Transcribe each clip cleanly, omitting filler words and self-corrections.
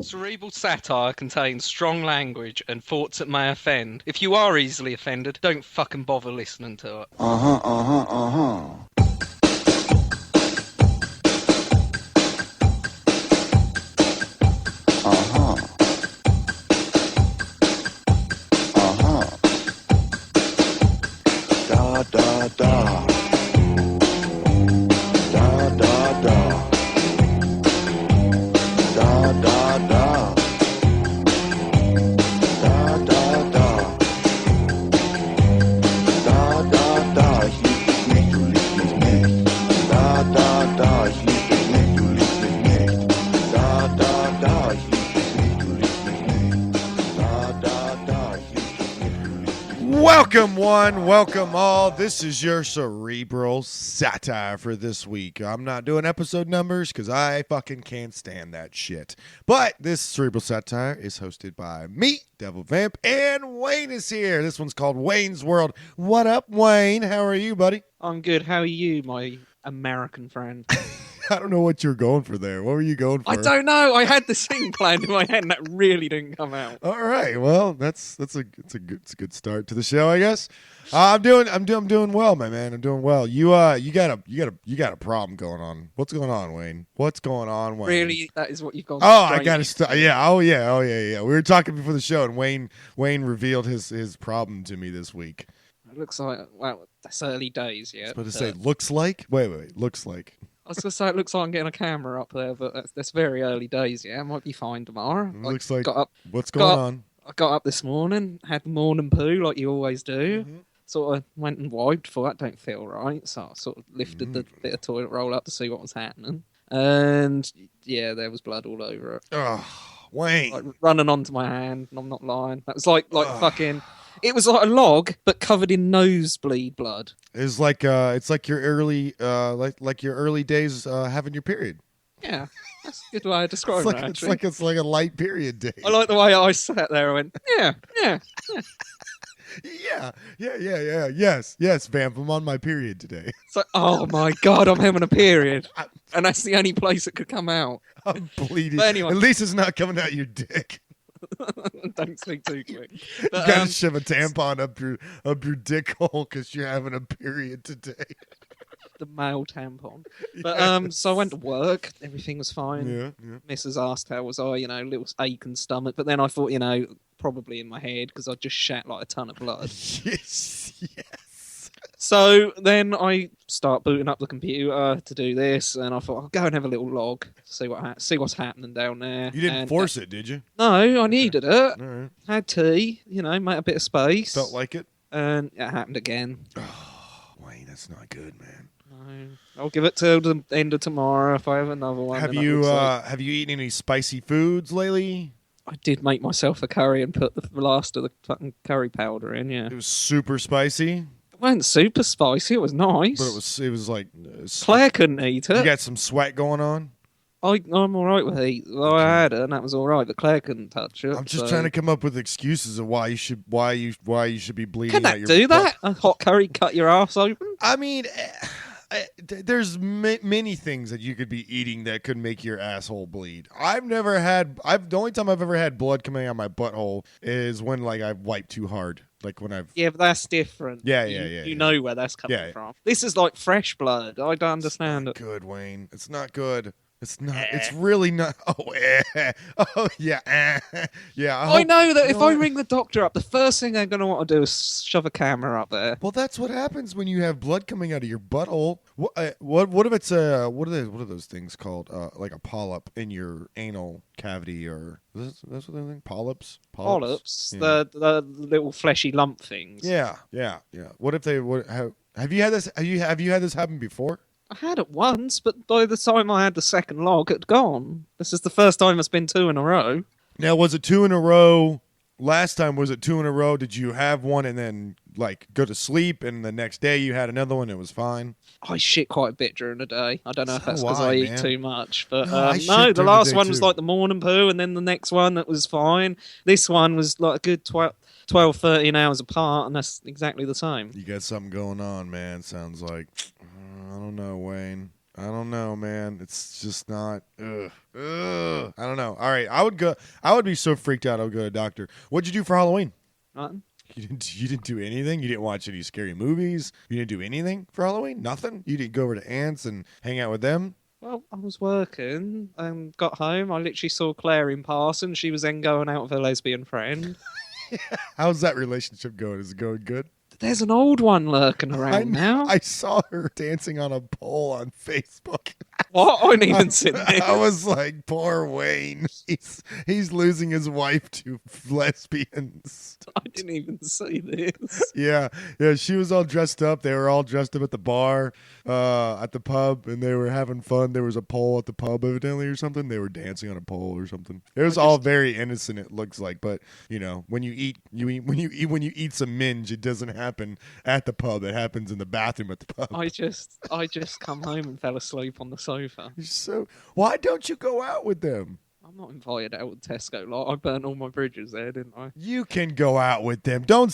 Cerebral satire contains strong language and thoughts that may offend. If you are easily offended, don't fucking bother listening to it. Da da da. Da da da. Da da da. Da da da. Da da da. Hier ist nicht, du liebst mich nicht. Da da da. Hier ist nicht, du liebst mich nicht. Da da da. Hier ist nicht, du liebst mich nicht. Da da da. Hier ist nicht, du liebst mich nicht. Welcome one, welcome all. This is your Cerebral Satire for this week. I'm not doing episode numbers because I fucking can't stand that shit. But this Cerebral Satire is hosted by me, Devil Vamp, and Wayne is here. This one's called Wayne's World. What up, Wayne? How are you, buddy? I'm good. How are you, my American friend? I don't know what you're going for there. What were you going for? I don't know. I had this thing planned in my head and that really didn't come out. All right. Well, it's a good start to the show, I guess. I'm doing well, my man. I'm doing well. You got a problem going on. What's going on, Wayne? What's going on, Wayne? Really? That is what you've got. Oh, I gotta start. Yeah. Oh, yeah. We were talking before the show, and Wayne revealed his problem to me this week. It looks like, well, that's early days, yeah. I was about to say, looks like. Wait. Looks like. I was going to say, it looks like I'm getting a camera up there, but that's very early days, yeah. It might be fine tomorrow. Looks like. Got up, What's going on? I got up this morning, had the morning poo like you always do. Mhm. Sort of went and wiped, thought that don't feel right. So I sort of lifted the bit of toilet roll up to see what was happening. And yeah, there was blood all over it. Oh, Wayne. Like running onto my hand, and I'm not lying. That was like fucking... It was like a log, but covered in nosebleed blood. It's like your early like your early days having your period. Yeah, that's a good way of describing it, actually. It's like a light period day. I like the way I sat there and went, yeah. Yes, Vamp. I'm on my period today. It's like, oh my God, I'm having a period. And that's the only place it could come out. I'm bleeding. But anyway. At least it's not coming out your dick. Don't speak too quick. You But, gotta shove a tampon up your dick hole because you're having a period today. the male tampon. But so I went to work. Everything was fine. Yeah. Mrs. asked how was I, little aching stomach. But then I thought, probably in my head because I just shat like a ton of blood. Yes. So then I start booting up the computer to do this, and I thought I'll go and have a little log, see what's happening down there. You didn't force it, did you? No, I needed it. All right. Had tea, made a bit of space. Felt like it. And it happened again. Oh, Wayne, that's not good, man. No, I'll give it till the end of tomorrow if I have another one. Have you eaten any spicy foods lately? I did make myself a curry and put the last of the fucking curry powder in. Yeah, It was super spicy, it wasn't super spicy. It was nice. but it was like Claire couldn't eat it. you got some sweat going on. I'm all right with heat. Well, I had it and that was all right, but Claire couldn't touch it. I'm just trying to come up with excuses of why you should be bleeding. Can out that your do butt. that? A hot curry cut your ass open? I mean, there's many things that you could be eating that could make your asshole bleed. The only time I've ever had blood coming out my butthole is when like I've wiped too hard. Like when I've... Yeah, but that's different. Yeah. You know where that's coming Yeah. from. This is like fresh blood. I don't understand it. Good, Wayne. It's not good. It's not. It's really not. Oh, oh yeah. Yeah. I know that if I ring the doctor up, the first thing they're going to want to do is shove a camera up there. Well, that's what happens when you have blood coming out of your butthole. What if it's what are those things called? Like a polyp in your anal cavity, or that's what they think? Polyps. Polyps, Yeah. the little fleshy lump things. Yeah. What if they? Have you had this? Have you had this happen before? I had it once, but by the time I had the second log, it had gone. This is the first time it's been 2 in a row. Now, was it 2 in a row? Last time, was it 2 in a row? Did you have one and then like go to sleep, and the next day you had another one? And it was fine. I shit quite a bit during the day. I don't know if that's So because I, I eat man. too much, but No, I shit no. The during last the day one was too. like the morning poo, and then the next one that was fine. This one was like a good 12, 13 hours apart, and that's exactly the same. You got something going on, man. Sounds like I don't know, Wayne. I don't know, man. It's just not. Ugh. I don't know. All right, I would be so freaked out. I would go to a doctor. What'd you do for Halloween? Nothing. You didn't do anything. You didn't watch any scary movies. You didn't do anything for Halloween. Nothing. You didn't go over to aunts and hang out with them. Well, I was working and got home. I literally saw Claire in passing. She was then going out with her lesbian friend. How's that relationship going? Is it going good? There's an old one lurking around now. I saw her dancing on a pole on Facebook. What? I didn't even see this. I was like, poor Wayne. He's losing his wife to lesbians. I didn't even see this. Yeah. She was all dressed up. They were all dressed up at the bar, at the pub, and they were having fun. There was a pole at the pub, evidently, or something. They were dancing on a pole or something. It was all very innocent. It looks like, but when you eat some minge, it doesn't happen at the pub. It happens in the bathroom at the pub. I just come home and fell asleep on the sofa. So why don't you go out with them? I'm not invited out with Tesco. Like, I burnt all my bridges there, didn't I? You can go out with them. Don't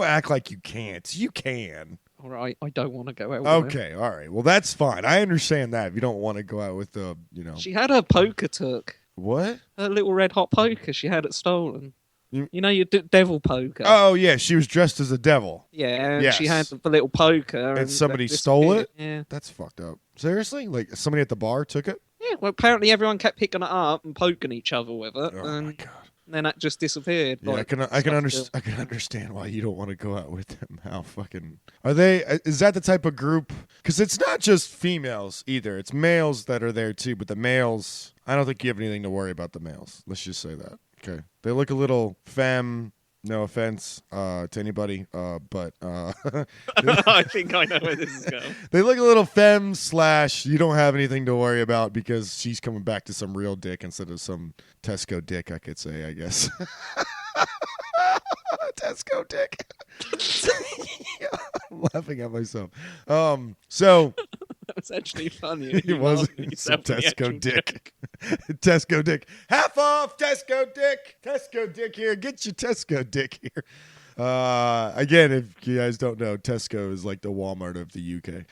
act like you can't. You can. All right, I don't want to go out with them. Okay, all right. Well, that's fine. I understand that if you don't want to go out with the, She had her poker took. What? Her little red hot poker. She had it stolen. Your devil poker. Oh, yeah. She was dressed as a devil. Yeah, and Yes. she had the little poker. And somebody stole it? Yeah. That's fucked up. Seriously? Like somebody at the bar took it? Yeah, well, apparently everyone kept picking it up and poking each other with it. Oh, my God. And then that just disappeared. Yeah, like, I can understand why you don't want to go out with them. How fucking are they? Is that the type of group? Because it's not just females either. It's males that are there too. But the males, I don't think you have anything to worry about the males. Let's just say that. Okay, they look a little femme. No offense to anybody, but I think I know where this is going. they look a little femme / you don't have anything to worry about because she's coming back to some real dick instead of some Tesco dick, I could say, I guess. Tesco dick. I'm laughing at myself. So That was actually funny. it was some Tesco dick. Tesco dick. Half off Tesco dick. Tesco dick here. Get your Tesco dick here. Again, if you guys don't know, Tesco is like the Walmart of the UK.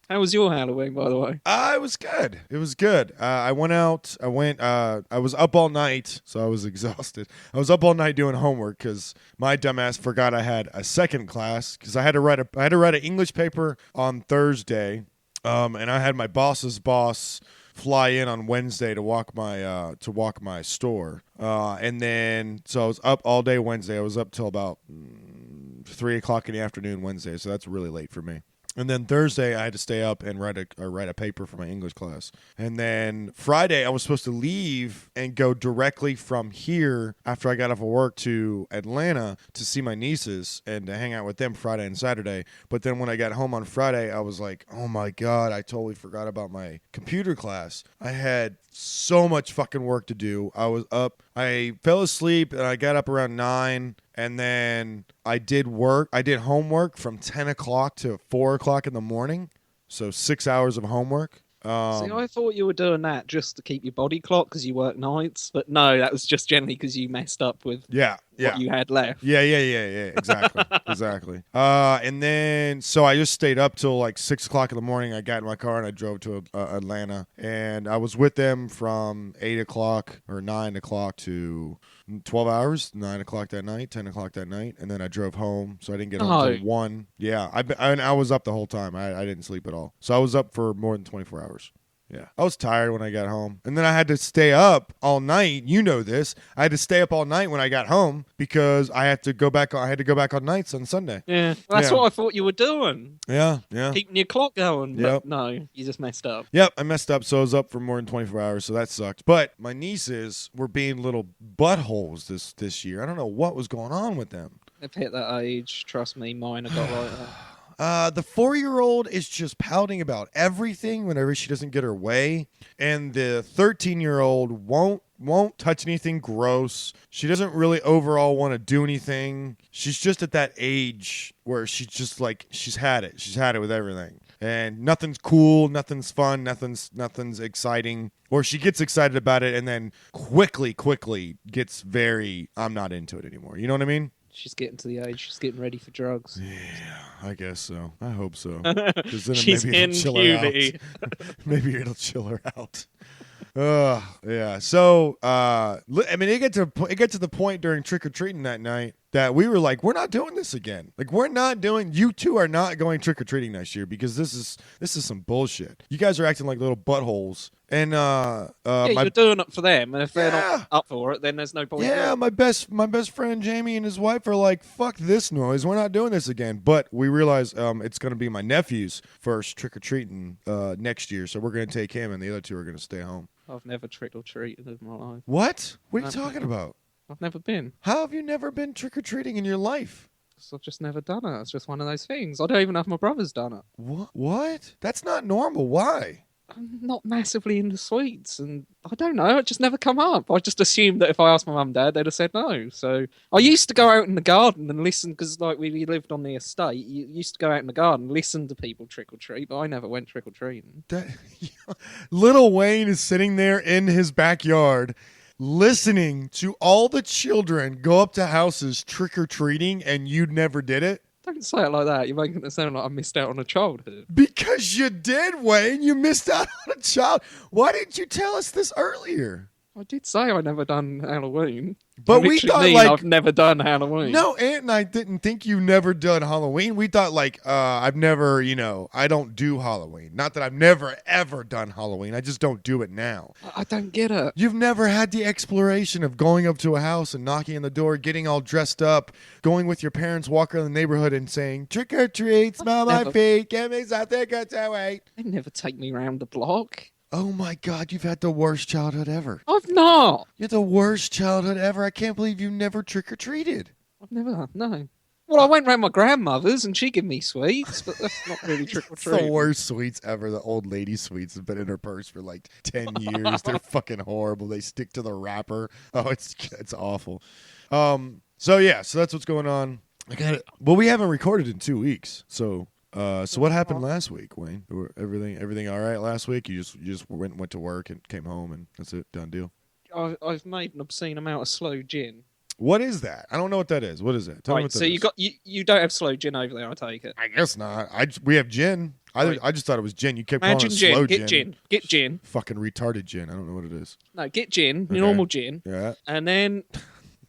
How was your Halloween, by the way? It was good. It was good. I went out. I was up all night, so I was exhausted. I was up all night doing homework because my dumbass forgot I had a second class because I had to write an English paper on Thursday, and I had my boss's boss fly in on Wednesday to walk my store, and then so I was up all day Wednesday. I was up till about 3:00 in the afternoon Wednesday, so that's really late for me. And then Thursday, I had to stay up and write a paper for my English class. And then Friday, I was supposed to leave and go directly from here after I got off of work to Atlanta to see my nieces and to hang out with them Friday and Saturday. But then when I got home on Friday, I was like, oh my God, I totally forgot about my computer class. I had so much fucking work to do. I was up. I fell asleep and I got up around 9. And then I did homework from 10 o'clock to 4 o'clock in the morning. So 6 hours of homework. See, I thought you were doing that just to keep your body clock because you work nights. But no, that was just generally because you messed up with what you had left. Yeah. Exactly. Exactly. And then, so I just stayed up till like 6 o'clock in the morning. I got in my car and I drove to Atlanta. And I was with them from 8 o'clock or 9 o'clock to 12 hours, 9 o'clock that night, 10 o'clock that night. And then I drove home. So I didn't get home until 1. Yeah. I was up the whole time. I didn't sleep at all. So I was up for more than 24 hours. Yeah. I was tired when I got home. And then I had to stay up all night. You know this. I had to stay up all night when I got home because I had to go back on nights on Sunday. Yeah. Well, that's what I thought you were doing. Yeah. Keeping your clock going. Yep. But no, you just messed up. Yep, I messed up, so I was up for more than 24 hours, so that sucked. But my nieces were being little buttholes this year. I don't know what was going on with them. They've hit that age. Trust me, mine have got like that. The 4-year-old is just pouting about everything whenever she doesn't get her way, and the 13-year-old won't touch anything gross. She doesn't really overall want to do anything. She's just at that age where she's just like she's had it. She's had it with everything, and nothing's cool, nothing's fun, nothing's exciting. Or she gets excited about it and then quickly gets very I'm not into it anymore. You know what I mean? She's getting to the age. She's getting ready for drugs. Yeah, I guess so. I hope so. 'Cause then She's maybe it'll in chill her out. puberty. Maybe it'll chill her out. Yeah. So, I mean, it got to the point during trick or treating that night that we were like, we're not doing this again. Like, you two are not going trick or treating next year because this is some bullshit. You guys are acting like little buttholes. And you're doing it for them, and if they're not up for it, then there's no point. Yeah, my best friend Jamie and his wife are like, fuck this noise. We're not doing this again. But we realize it's going to be my nephew's first trick or treating next year, so we're going to take him, and the other two are going to stay home. I've never trick or treated in my life. What? What are you talking about? I've never been. How have you never been trick or treating in your life? I've just never done it. It's just one of those things. I don't even know if my brother's done it. What? That's not normal. Why? I'm not massively into sweets, and I don't know. It just never come up. I just assumed that if I asked my mum and dad, they'd have said no. So I used to go out in the garden and listen, because like we lived on the estate. You used to go out in the garden and listen to people trick or treat, but I never went trick or treating. Little Wayne is sitting there in his backyard, listening to all the children go up to houses trick or treating, and you never did it. Don't say it like that. You're making it sound like I missed out on a childhood. Because you did, Wayne. You missed out on a child. Why didn't you tell us this earlier? I did say I never done Halloween. But we thought like I've never done Halloween. No, Aunt and I didn't think you never done Halloween. We thought like I've never, I don't do Halloween. Not that I've never ever done Halloween. I just don't do it now. I don't get it. You've never had the exploration of going up to a house and knocking on the door, getting all dressed up, going with your parents, walking around the neighborhood and saying, "Trick or treat, smell my feet, give me something good to eat." They never take me around the block. Oh my God, you've had the worst childhood ever. I've not. You're the worst childhood ever. I can't believe you never trick-or-treated. I've never, no. Well, I went round my grandmother's and she gave me sweets, but that's not really trick-or-treat. It's the worst sweets ever. The old lady sweets have been in her purse for like 10 years. They're fucking horrible. They stick to the wrapper. Oh, it's awful. So that's what's going on. I got it. Well, we haven't recorded in 2 weeks, so... So what happened last week, Wayne? Everything all right last week? You just went to work and came home and that's it, done deal. I've made an obscene amount of slow gin. What is that? I don't know what that is. What is it? Tell me what that is. You don't have slow gin over there, I take it. I guess not. We have gin. I just thought it was gin. You kept calling it slow gin. Get gin. Fucking retarded gin. I don't know what it is. No, get gin. Okay. Normal gin. Yeah. And then,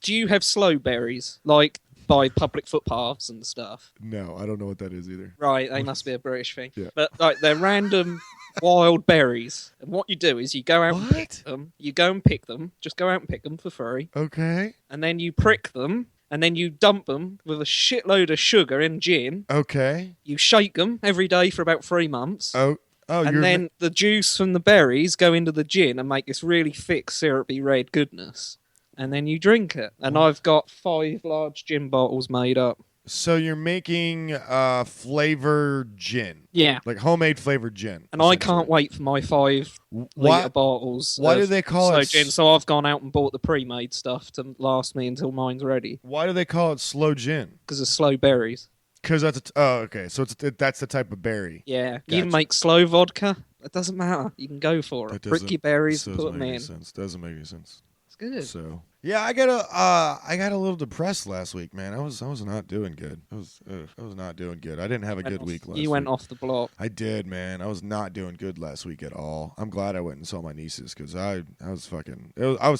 do you have slow berries like by public footpaths and stuff? No, I don't know what that is either. Right, they must be a British thing. Yeah. But like they're random wild berries. And what you do is you go out and pick them. You go and pick them. Just go out and pick them for free. Okay. And then you prick them. And then you dump them with a shitload of sugar in gin. Okay. You shake them every day for about 3 months. Oh, and then the juice from the berries go into the gin and make this really thick, syrupy red goodness. And then you drink it. And I've got 5 large gin bottles made up. So you're making flavored gin. Yeah. Like homemade flavored gin. And I can't wait for my 5-litre bottles. Why do they call it gin? So I've gone out and bought the pre-made stuff to last me until mine's ready. Why do they call it slow gin? Because of slow berries. Because that's okay. So that's the type of berry. Yeah. Gotcha. You can make slow vodka. It doesn't matter. You can go for it. Prick your berries and put them in. Doesn't make any sense. Good. So yeah, I got a little depressed last week, man. I was not doing good. I was not doing good. I didn't have a good week last week. You went off the block. I did, man. I was not doing good last week at all. I'm glad I went and saw my nieces because I was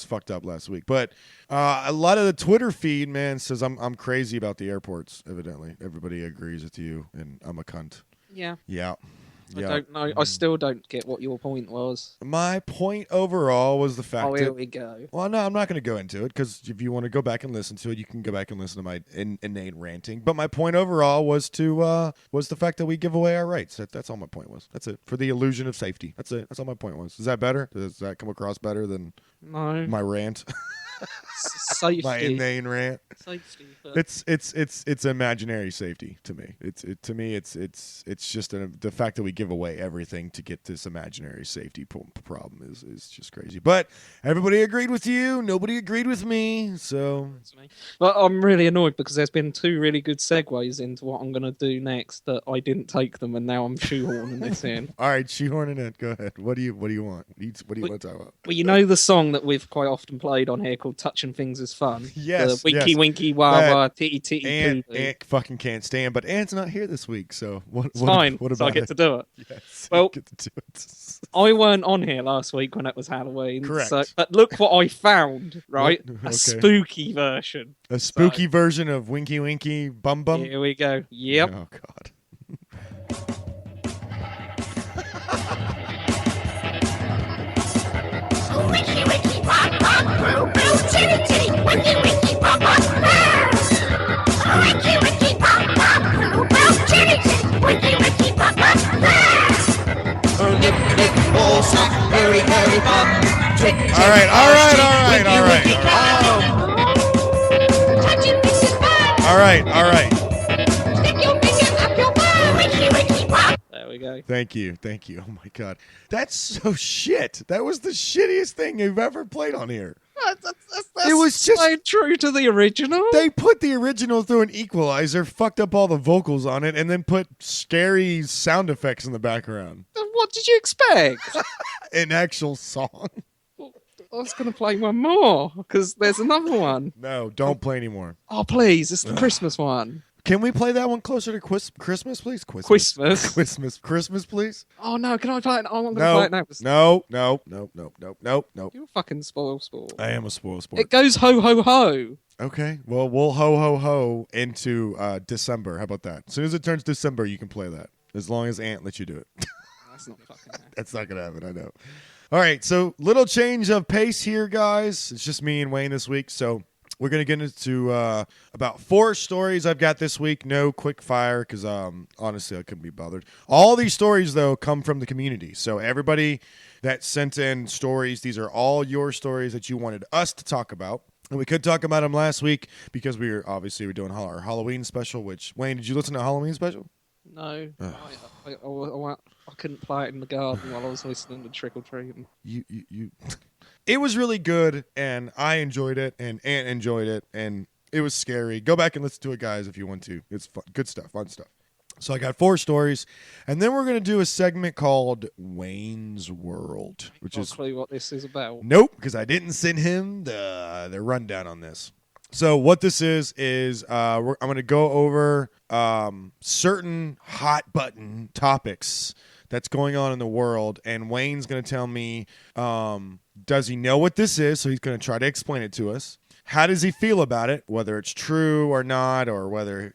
fucked up last week. But a lot of the Twitter feed, man, says I'm crazy about the airports. Evidently, everybody agrees with you, and I'm a cunt. Yeah. Yeah. I don't know. I still don't get what your point was. My point overall was the fact that... here we go. Well, no, I'm not going to go into it, because if you want to go back and listen to it, you can go back and listen to my inane ranting. But my point overall was the fact that we give away our rights. That's all my point was. That's it. For the illusion of safety. That's it. That's all my point was. Is that better? Does that come across better than my rant? Safety. My inane rant. Safety. It's imaginary safety to me. It's just the fact that we give away everything to get this imaginary safety problem is just crazy. But everybody agreed with you. Nobody agreed with me. So. Well, I'm really annoyed because there's been 2 really good segues into what I'm going to do next that I didn't take them, and now I'm shoehorning this in. All right, shoehorning it. Go ahead. What do you want? What do you want to talk about? Well, you know the song that we've quite often played on here called "Touching Things Is is fun. Yes, the winky yes. winky wah That- wah titty titty Ant, poo. Ant fucking can't stand, but Ant's not here this week, so what? It's fine. What so I about get it? to do it. Yes, Well, you get to do it. I weren't on here last week when it was Halloween. Correct. So, but look what I found, right? What? A Okay. spooky version. A spooky version of Winky Winky Bum Bum. Here we go. Yep. Oh God. Wiki wiki pop pop brew brew chitty chitty wiki wiki pop pop wiki wiki pop pop brew brew chitty chitty wiki wiki pop pop nip nip ball sack very very fun trick trick All right. touching this is fun All right. stick your finger up your butt wiki wiki pop. There we go. Thank you. Oh my God. That's so shit. That was the shittiest thing you've ever played on here. That's It was just- so true to the original. They put the original through an equalizer, fucked up all the vocals on it, and then put scary sound effects in the background. What did you expect? An actual song. I was going to play one more because there's another one. No, don't play anymore. Oh, please. It's the Christmas one. Can we play that one closer to Christmas, please? Christmas. Christmas, please. Oh, no. Can I play it? I'm going to play it now. No. You're a fucking spoil sport. I am a spoil sport. It goes ho, ho, ho. Okay, well, we'll ho into December. How about that? As soon as it turns December, you can play that. As long as Ant lets you do it. That's not fucking happening. That's not going to happen, I know. All right, so little change of pace here, guys. It's just me and Wayne this week, so we're going to get into about 4 stories I've got this week. No quick fire because, honestly, I couldn't be bothered. All these stories, though, come from the community. So everybody that sent in stories, these are all your stories that you wanted us to talk about. And we could talk about them last week because we're doing our Halloween special, which, Wayne, did you listen to Halloween special? No. I couldn't play it in the garden while I was listening to Trick or Treating. You It was really good, and I enjoyed it, and Ant enjoyed it, and it was scary. Go back and listen to it, guys, if you want to. It's fun, good stuff, fun stuff. So I got 4 stories, and then we're going to do a segment called Wayne's World, which No is clue what this is about. nope, because I didn't send him the rundown on this. So what this is I'm going to go over certain hot button topics that's going on in the world, and Wayne's going to tell me, does he know what this is? So he's going to try to explain it to us. How does he feel about it, whether it's true or not, or whether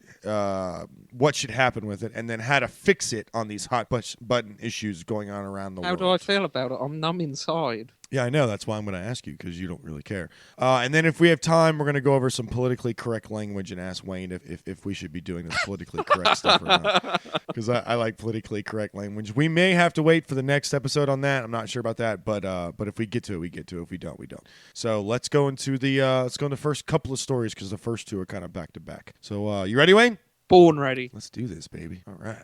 what should happen with it, and then how to fix it on these hot button issues going on around the How world. do I feel about it? I'm numb inside. Yeah, I know. That's why I'm going to ask you, because you don't really care. And then if we have time, we're going to go over some politically correct language and ask Wayne if we should be doing this politically correct stuff or not. Because I like politically correct language. We may have to wait for the next episode on that. I'm not sure about that. But if we get to it, we get to it. If we don't, we don't. So let's go into the first couple of stories, because the first 2 are kind of back to back. So you ready, Wayne? Born ready. Let's do this, baby. All right.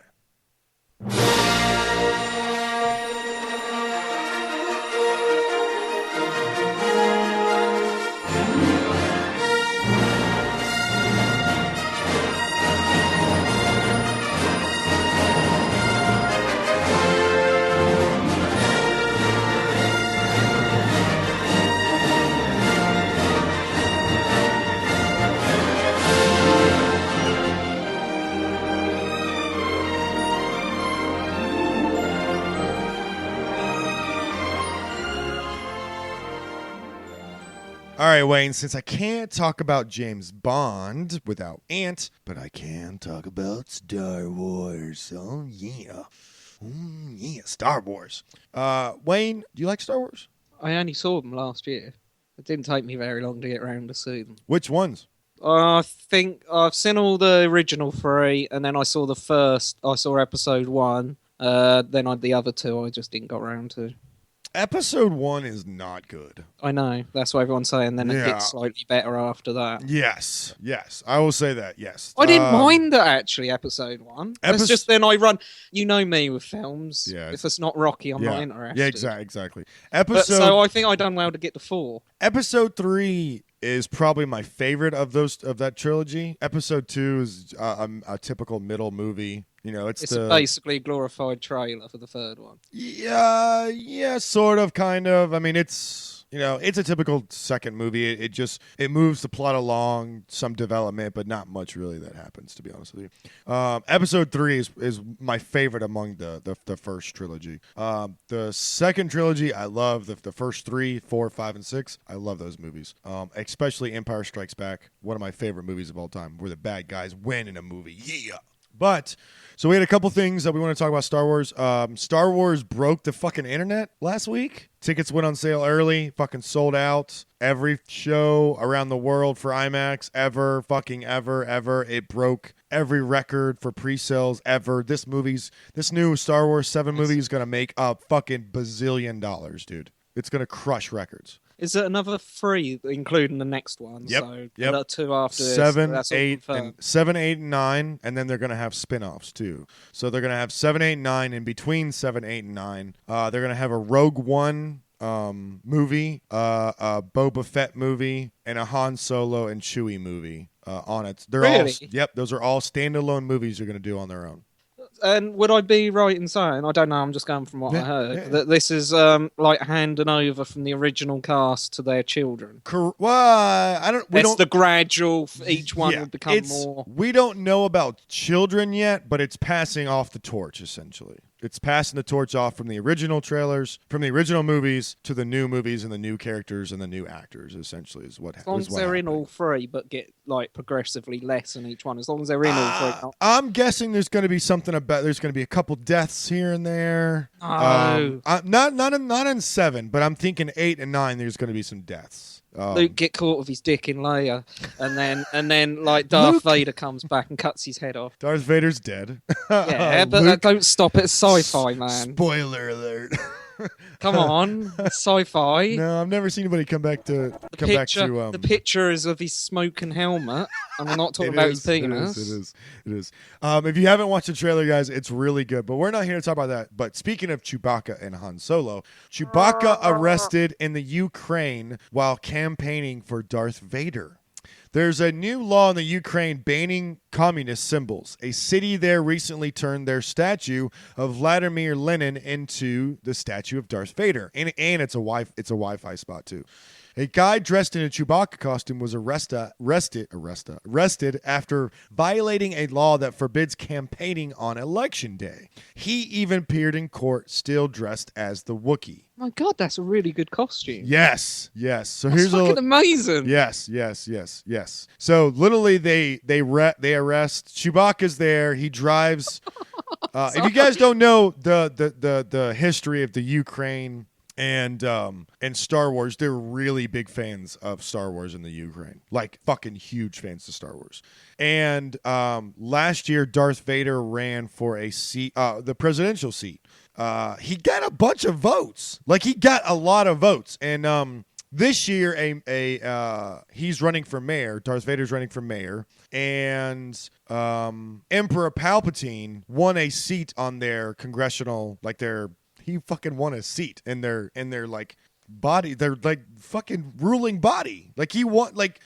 All right, Wayne, since I can't talk about James Bond without Ant, but I can talk about Star Wars. Oh, yeah. Yeah, Star Wars. Wayne, do you like Star Wars? I only saw them last year. It didn't take me very long to get around to see them. Which ones? I think I've seen all the original 3, and then I saw the first. I saw episode 1. Then the other 2 I just didn't get around to. Episode 1 is not good. I know. That's what everyone's saying. Then it Yeah. gets slightly better after that. Yes. I will say that, yes. I didn't mind it, actually, episode 1. It's just then I run... You know me with films. Yeah. If it's not Rocky, I'm not interested. Yeah, exactly. So I think I done well to get to 4. Episode 3 is probably my favorite of that trilogy. Episode 2 is a typical middle movie. You know, it's basically a glorified trailer for the 3rd one. Yeah, sort of, kind of. I mean, it's it's a typical second movie. It moves the plot along, some development, but not much really that happens, to be honest with you. Episode 3 is my favorite among the first trilogy. The second trilogy, I love the first 3, 4, 5, and 6. I love those movies. Especially Empire Strikes Back, one of my favorite movies of all time, where the bad guys win in a movie. Yeah. But, so we had a couple things that we want to talk about Star Wars. Star Wars broke the fucking internet last week. Tickets went on sale early, fucking sold out. Every show around the world for IMAX ever. It broke every record for pre-sales ever. This new Star Wars 7 movie is going to make a fucking bazillion dollars, dude. It's going to crush records. Is it another 3, including the next one? Yep. So Yep. 2 after this. 7, That's all 8, confirmed. and 7, 8, and 9, and then they're gonna have spin-offs too. So they're gonna have 7, 8, and 9. In between 7, 8, and 9, they're gonna have a Rogue One movie, a Boba Fett movie, and a Han Solo and Chewie movie on it. They're Really? those are all standalone movies they're gonna do on their own. And would I be right in saying, I don't know, I'm just going from what I heard, that this is like handing over from the original cast to their children? Well, It's the gradual, each one will become more... We don't know about children yet, but it's passing off the torch, essentially. It's passing the torch off from the original trailers, from the original movies, to the new movies and the new characters and the new actors, essentially, is what happens. As long as they're in all 3, but get like progressively less in each one. As long as they're in all 3. I'm guessing there's going to be something about, there's going to be a couple deaths here and there. Oh. Not in 7, but I'm thinking 8 and 9, there's going to be some deaths. Luke get caught with his dick in Leia, and then like Darth Vader comes back and cuts his head off. Darth Vader's dead. Yeah, but Luke, don't stop at sci-fi, man. Spoiler alert. Come on, sci-fi. No, I've never seen anybody come back to The picture is of his smoking helmet, and we're not talking about his penis. It is. If you haven't watched the trailer, guys, it's really good. But we're not here to talk about that. But speaking of Chewbacca and Han Solo, Chewbacca arrested in the Ukraine while campaigning for Darth Vader. There's a new law in the Ukraine banning communist symbols. A city there recently turned their statue of Vladimir Lenin into the statue of Darth Vader. And it's a Wi-Fi spot too. A guy dressed in a Chewbacca costume was arrested after violating a law that forbids campaigning on Election Day. He even appeared in court still dressed as the Wookiee. My God, that's a really good costume. Yes. So That's here's fucking amazing. Yes. So literally, they arrest. Chewbacca's there. He drives. If you guys don't know the history of the Ukraine and Star Wars, they're really big fans of Star Wars in the Ukraine, like fucking huge fans of Star Wars. And last year, Darth Vader ran for a seat, the presidential seat. He got a bunch of votes. Like, he got a lot of votes. And this year, he's running for mayor. Darth Vader's running for mayor. And Emperor Palpatine won a seat on their congressional, he fucking won a seat in their like body, their like fucking ruling body. Like, he won, like,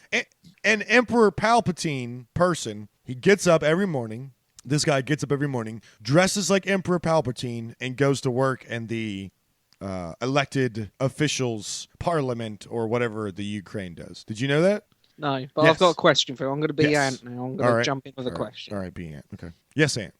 an Emperor Palpatine person. He gets up every morning. This guy gets up every morning, dresses like Emperor Palpatine, and goes to work in the elected officials' parliament or whatever the Ukraine does. Did you know that? No, but Yes. I've got a question for you. I'm going to be Yes. Ant now. I'm going All to right. jump in with a question. All right, be Ant. Okay. Yes, Ant.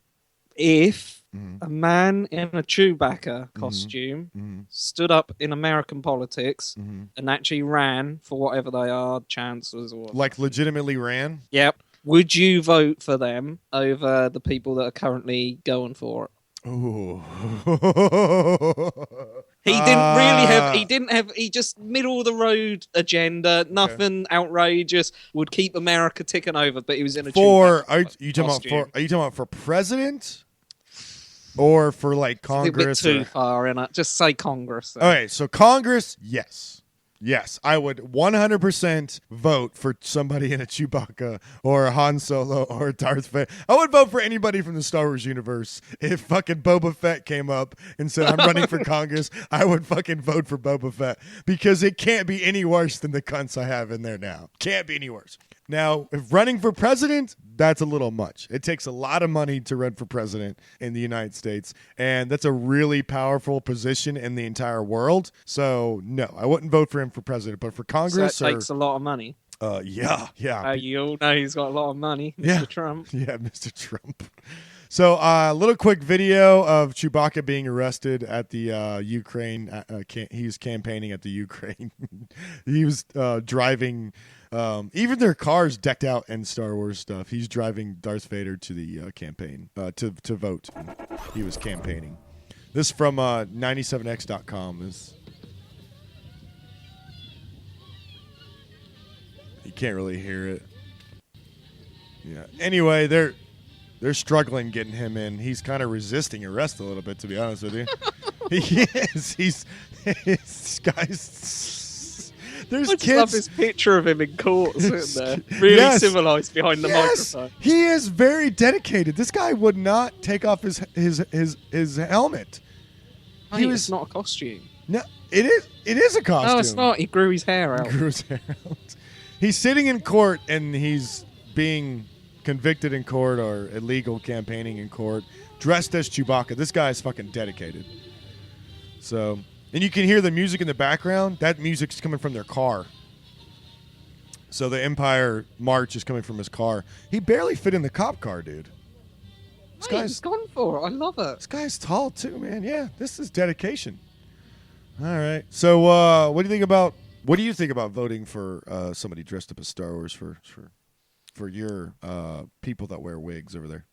If Mhm. a man in a Chewbacca costume Mhm. stood up in American politics Mhm. and actually ran for whatever they are, chancellors or... Like, legitimately ran? Yep. Would you vote for them over the people that are currently going for it? Ooh. He didn't have, he just middle of the road agenda, nothing outrageous, would keep America ticking over, but he was in a For, Chewbacca are you talking about for president? Or for, like, It's a little bit Congress? too far in it. Just say Congress. Then. Okay, so Congress, yes. Yes, I would 100% vote for somebody in a Chewbacca or a Han Solo or a Darth Vader. I would vote for anybody from the Star Wars universe. If fucking Boba Fett came up and said, I'm running for Congress, I would fucking vote for Boba Fett, because it can't be any worse than the cunts I have in there now. Can't be any worse. Now, if running for president, that's a little much. It takes a lot of money to run for president in the United States, and that's a really powerful position in the entire world. So, no, I wouldn't vote for him for president, but for Congress, So it takes a lot of money. yeah. You all know he's got a lot of money, Mr. Trump. Yeah, Mr. Trump. So, a little quick video of Chewbacca being arrested at the Ukraine. He was campaigning at the Ukraine. He was driving. Even their cars decked out in Star Wars stuff. He's driving Darth Vader to the campaign to vote. He was campaigning. This from 97x.com is. You can't really hear it. Yeah. Anyway, they're struggling getting him in. He's kind of resisting arrest a little bit, to be honest with you. He is. This guy's. There's I kids. just love this picture of him in court sitting there, really civilized behind the microphone. He is very dedicated. This guy would not take off his helmet. Hey, it's not a costume. No, it is. It is a costume. No, it's not. He grew his hair out. He's sitting in court and he's being convicted in court or illegal campaigning in court, dressed as Chewbacca. This guy is fucking dedicated. So, and you can hear the music in the background. That music's coming from their car. So the Empire March is coming from his car. He barely fit in the cop car, dude. This Hey, he's gone for it. I love it. This guy's tall too, man. Yeah, this is dedication. All right. So, what do you think about voting for somebody dressed up as Star Wars for your people that wear wigs over there?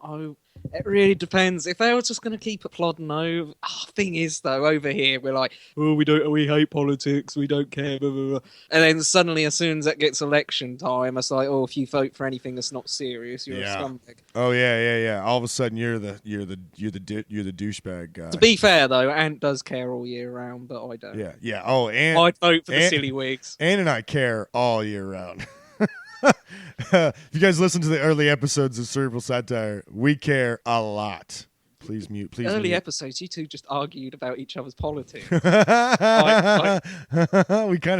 Oh, it really depends. If they were just going to keep it plodding over, thing is though, over here we're like, oh, we hate politics, we don't care, blah, blah, blah. And then suddenly, as soon as it gets election time, it's like, oh, if you vote for anything that's not serious, you're a scumbag. Oh yeah. All of a sudden, you're the douchebag guy. To be fair though, Ant does care all year round, but I don't. Yeah. Oh, and I'd vote for the silly wigs. Ann and I care all year round. If you guys listen to the early episodes of Cerebral Satire, we care a lot. Please mute. Early episodes, you two just argued about each other's politics. We kind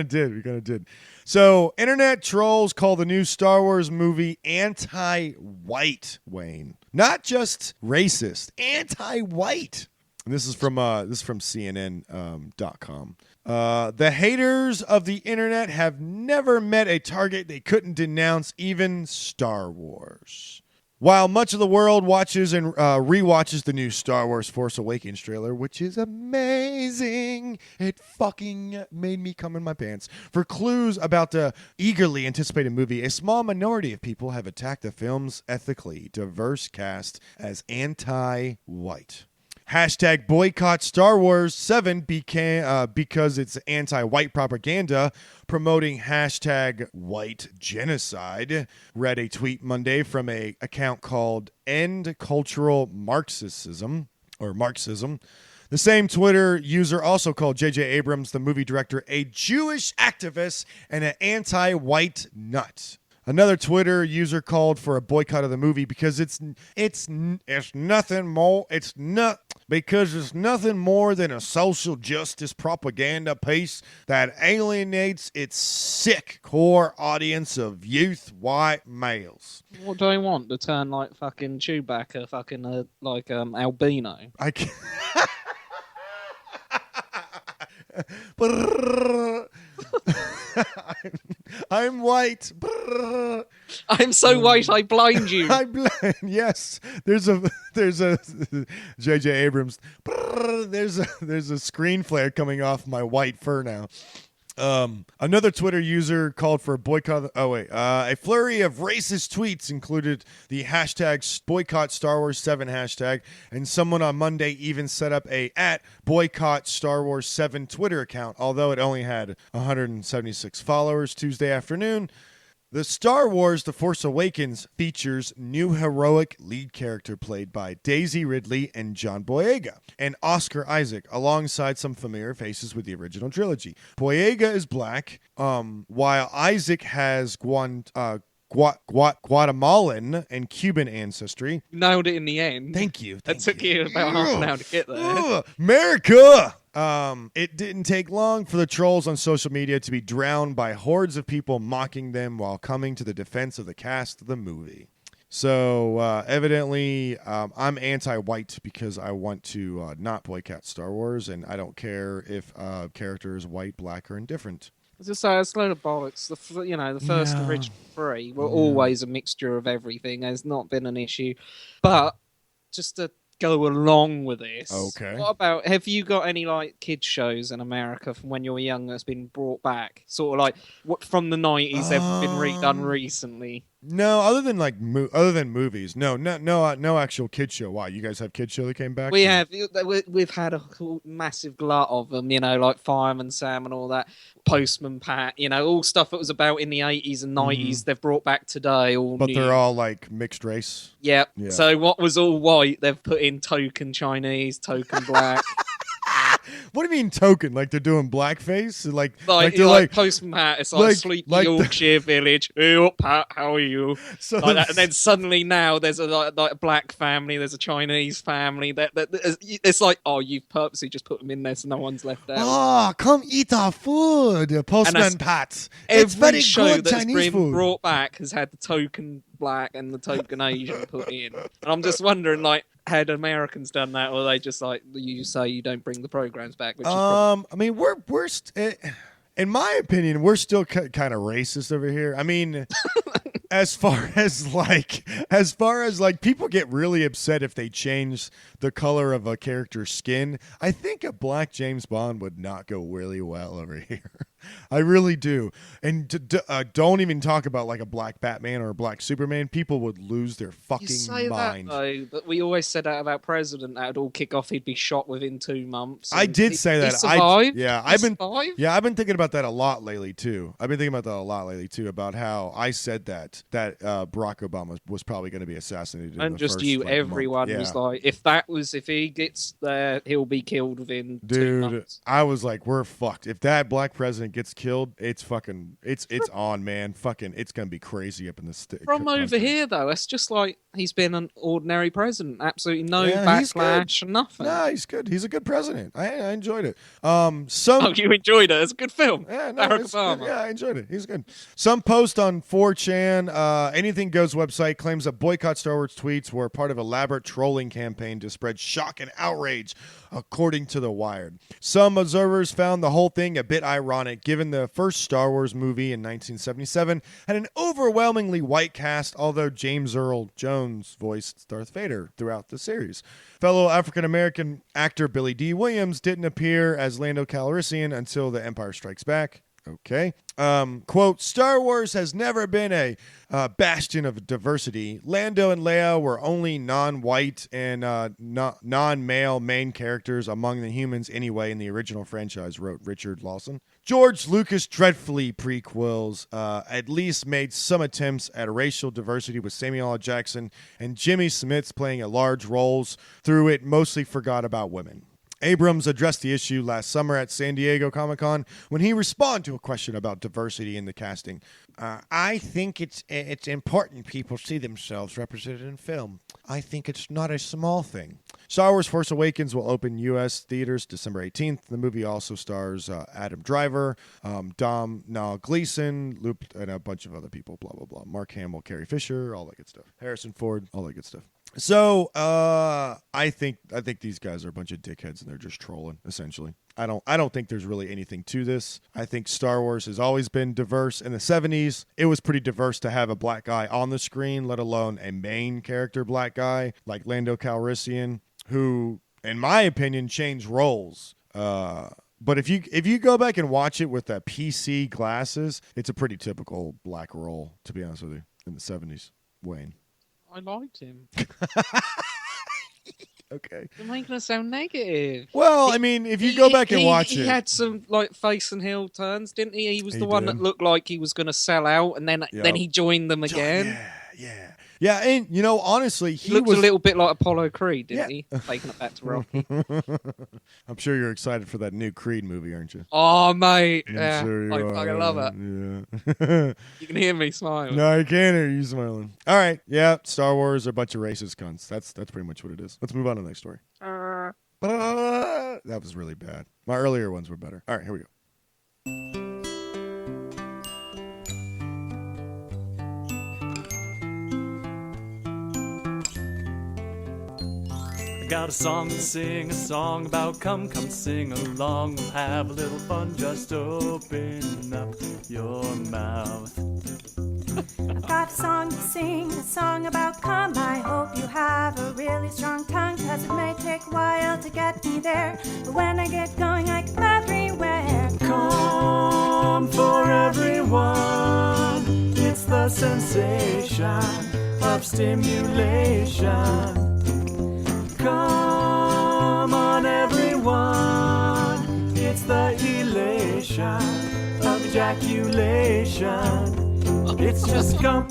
of did. So, internet trolls call the new Star Wars movie anti-white, Wayne. Not just racist, anti-white. And this is from CNN.com. The haters of the internet have never met a target they couldn't denounce, even Star Wars. While much of the world watches and rewatches the new Star Wars Force Awakens trailer, which is amazing, it fucking made me come in my pants, for clues about the eagerly anticipated movie, a small minority of people have attacked the film's ethically diverse cast as anti-white. Hashtag boycott Star Wars 7 because it's anti-white propaganda promoting hashtag white genocide. Read a tweet Monday from a account called End Cultural Marxism. The same Twitter user also called J.J. Abrams, the movie director, a Jewish activist and an anti-white nut. Another Twitter user called for a boycott of the movie because it's nothing more than a social justice propaganda piece that alienates its sick core audience of youth white males. What do they want? To turn like fucking Chewbacca, fucking like albino? I can't. I'm white. I'm so white I blind you. Yes. There's a J.J. Abrams. There's a screen flare coming off my white fur now. Another Twitter user called for a boycott. A flurry of racist tweets included the hashtag boycott Star Wars 7 hashtag, and someone on Monday even set up a @boycott Star Wars 7 Twitter account, although it only had 176 followers Tuesday afternoon. The Star Wars The Force Awakens features new heroic lead character played by Daisy Ridley and John Boyega, and Oscar Isaac, alongside some familiar faces with the original trilogy. Boyega is black, while Isaac has Guatemalan and Cuban ancestry. Nailed it in the end. Thank you. It took you about half an hour to get there. America! It didn't take long for the trolls on social media to be drowned by hordes of people mocking them while coming to the defense of the cast of the movie. So evidently, I'm anti-white because I want to not boycott Star Wars, and I don't care if character is white, black, or indifferent. As I say, it's a load of bollocks. The first Yeah. original three were always a mixture of everything. There's not been an issue. But just to go along with this, Okay. what about, have you got any like kids shows in America from when you were young that's been brought back? Sort of like what from the 90s have been redone recently? No, other than like other than movies, no actual kid show. Why, you guys have kid show that came back? We have. We've had a massive glut of them, like Fireman Sam and all that, Postman Pat, all stuff that was about in the 80s and 90s. They've brought back today. All But new. they're all like mixed race. Yep. Yeah. So what was all white, they've put in token Chinese, token black. What do you mean token? Like they're doing blackface? Like like they're like Postman Pat, it's like Sleepy like Yorkshire Village. Hey up, Pat, how are you? So Like that. And then suddenly now there's like a black family, there's a Chinese family. It's like, oh, you've purposely just put them in there so no one's left out. oh, come eat our food, Postman Pat. It's Every very show good that's Chinese been food. brought back has had the token black and the token Asian put in. And I'm just wondering, like, had Americans done that, or are they just like you say you don't bring the programs back? Which is I mean, in my opinion, we're still kind of racist over here. I mean, as far as people get really upset if they change the color of a character's skin. I think a black James Bond would not go really well over here. I really do. And don't even talk about like a black Batman or a black Superman. People would lose their fucking you say mind. that though, but we always said that about President. That would all kick off. He'd be shot within 2 months. I did say He that. survived. I've been survived? I've been thinking about that a lot lately too. About how I said that Barack Obama was probably going to be assassinated. in And the just first, you, like, everyone month. was Yeah. like, if he gets there, he'll be killed within 2 Dude, months. I was like, we're fucked. If that black president gets killed, it's on, man. Fucking, it's gonna be crazy up in the From over here, though, it's just like he's been an ordinary president. Absolutely no Yeah, he's backlash, nothing. Nah, he's good. He's a good president. I enjoyed it. Oh, you enjoyed it. It's a good film. Yeah, no, Barack it's Obama. good. Yeah, I enjoyed it. He's good. Some post on 4chan, Anything Goes website claims that boycott Star Wars tweets were part of an elaborate trolling campaign to spread shock and outrage, according to The Wired. Some observers found the whole thing a bit ironic, given the first Star Wars movie in 1977 had an overwhelmingly white cast, although James Earl Jones voiced Darth Vader throughout the series. Fellow African-American actor Billy D. Williams didn't appear as Lando Calrissian until The Empire Strikes Back. Okay. Quote, Star Wars has never been a bastion of diversity. Lando and Leia were only non-white and non-male main characters among the humans anyway in the original franchise, wrote Richard Lawson. George Lucas' dreadfully prequels at least made some attempts at racial diversity with Samuel L. Jackson and Jimmy Smits playing large roles. Through it, mostly forgot about women. Abrams addressed the issue last summer at San Diego Comic-Con when he responded to a question about diversity in the casting. I think it's important people see themselves represented in film. I think it's not a small thing. Star Wars Force Awakens will open U.S. theaters December 18th. The movie also stars Adam Driver, Domhnall Gleeson, and a bunch of other people, blah, blah, blah. Mark Hamill, Carrie Fisher, all that good stuff. Harrison Ford, all that good stuff. So, I think these guys are a bunch of dickheads and they're just trolling, essentially. I don't think there's really anything to this. I think Star Wars has always been diverse. In the 70s, it was pretty diverse to have a black guy on the screen, let alone a main character black guy like Lando Calrissian, who, in my opinion, changed roles. But if you go back and watch it with the PC glasses, it's a pretty typical black role, to be honest with you, in the 70s. Wayne. I liked him. Okay. You're making us sound negative. Well, I mean, if you go back and watch it. He had some like face and heel turns, didn't he? He was the one did. that looked like he was going to sell out, and then he joined them again. Yeah, and you know, honestly, He looked a little bit like Apollo Creed, didn't he? Taking it back to Rocky. I'm sure you're excited for that new Creed movie, aren't you? Oh, mate. I'm Yeah, sure you I are. fucking love it. Yeah. You can hear me smiling. No, I can't hear you smiling. All right, yeah, Star Wars are a bunch of racist cunts. That's pretty much what it is. Let's move on to the next story. That was really bad. My earlier ones were better. All right, here we go. Got a song to sing, a song about come sing along. We'll have a little fun, just open up your mouth. I've got a song to sing, a song about come. I hope you have a really strong tongue, cause it may take a while to get me there. But when I get going, I come everywhere. Come for everyone, it's the sensation of stimulation. Come on everyone, it's the elation of ejaculation. It's just come.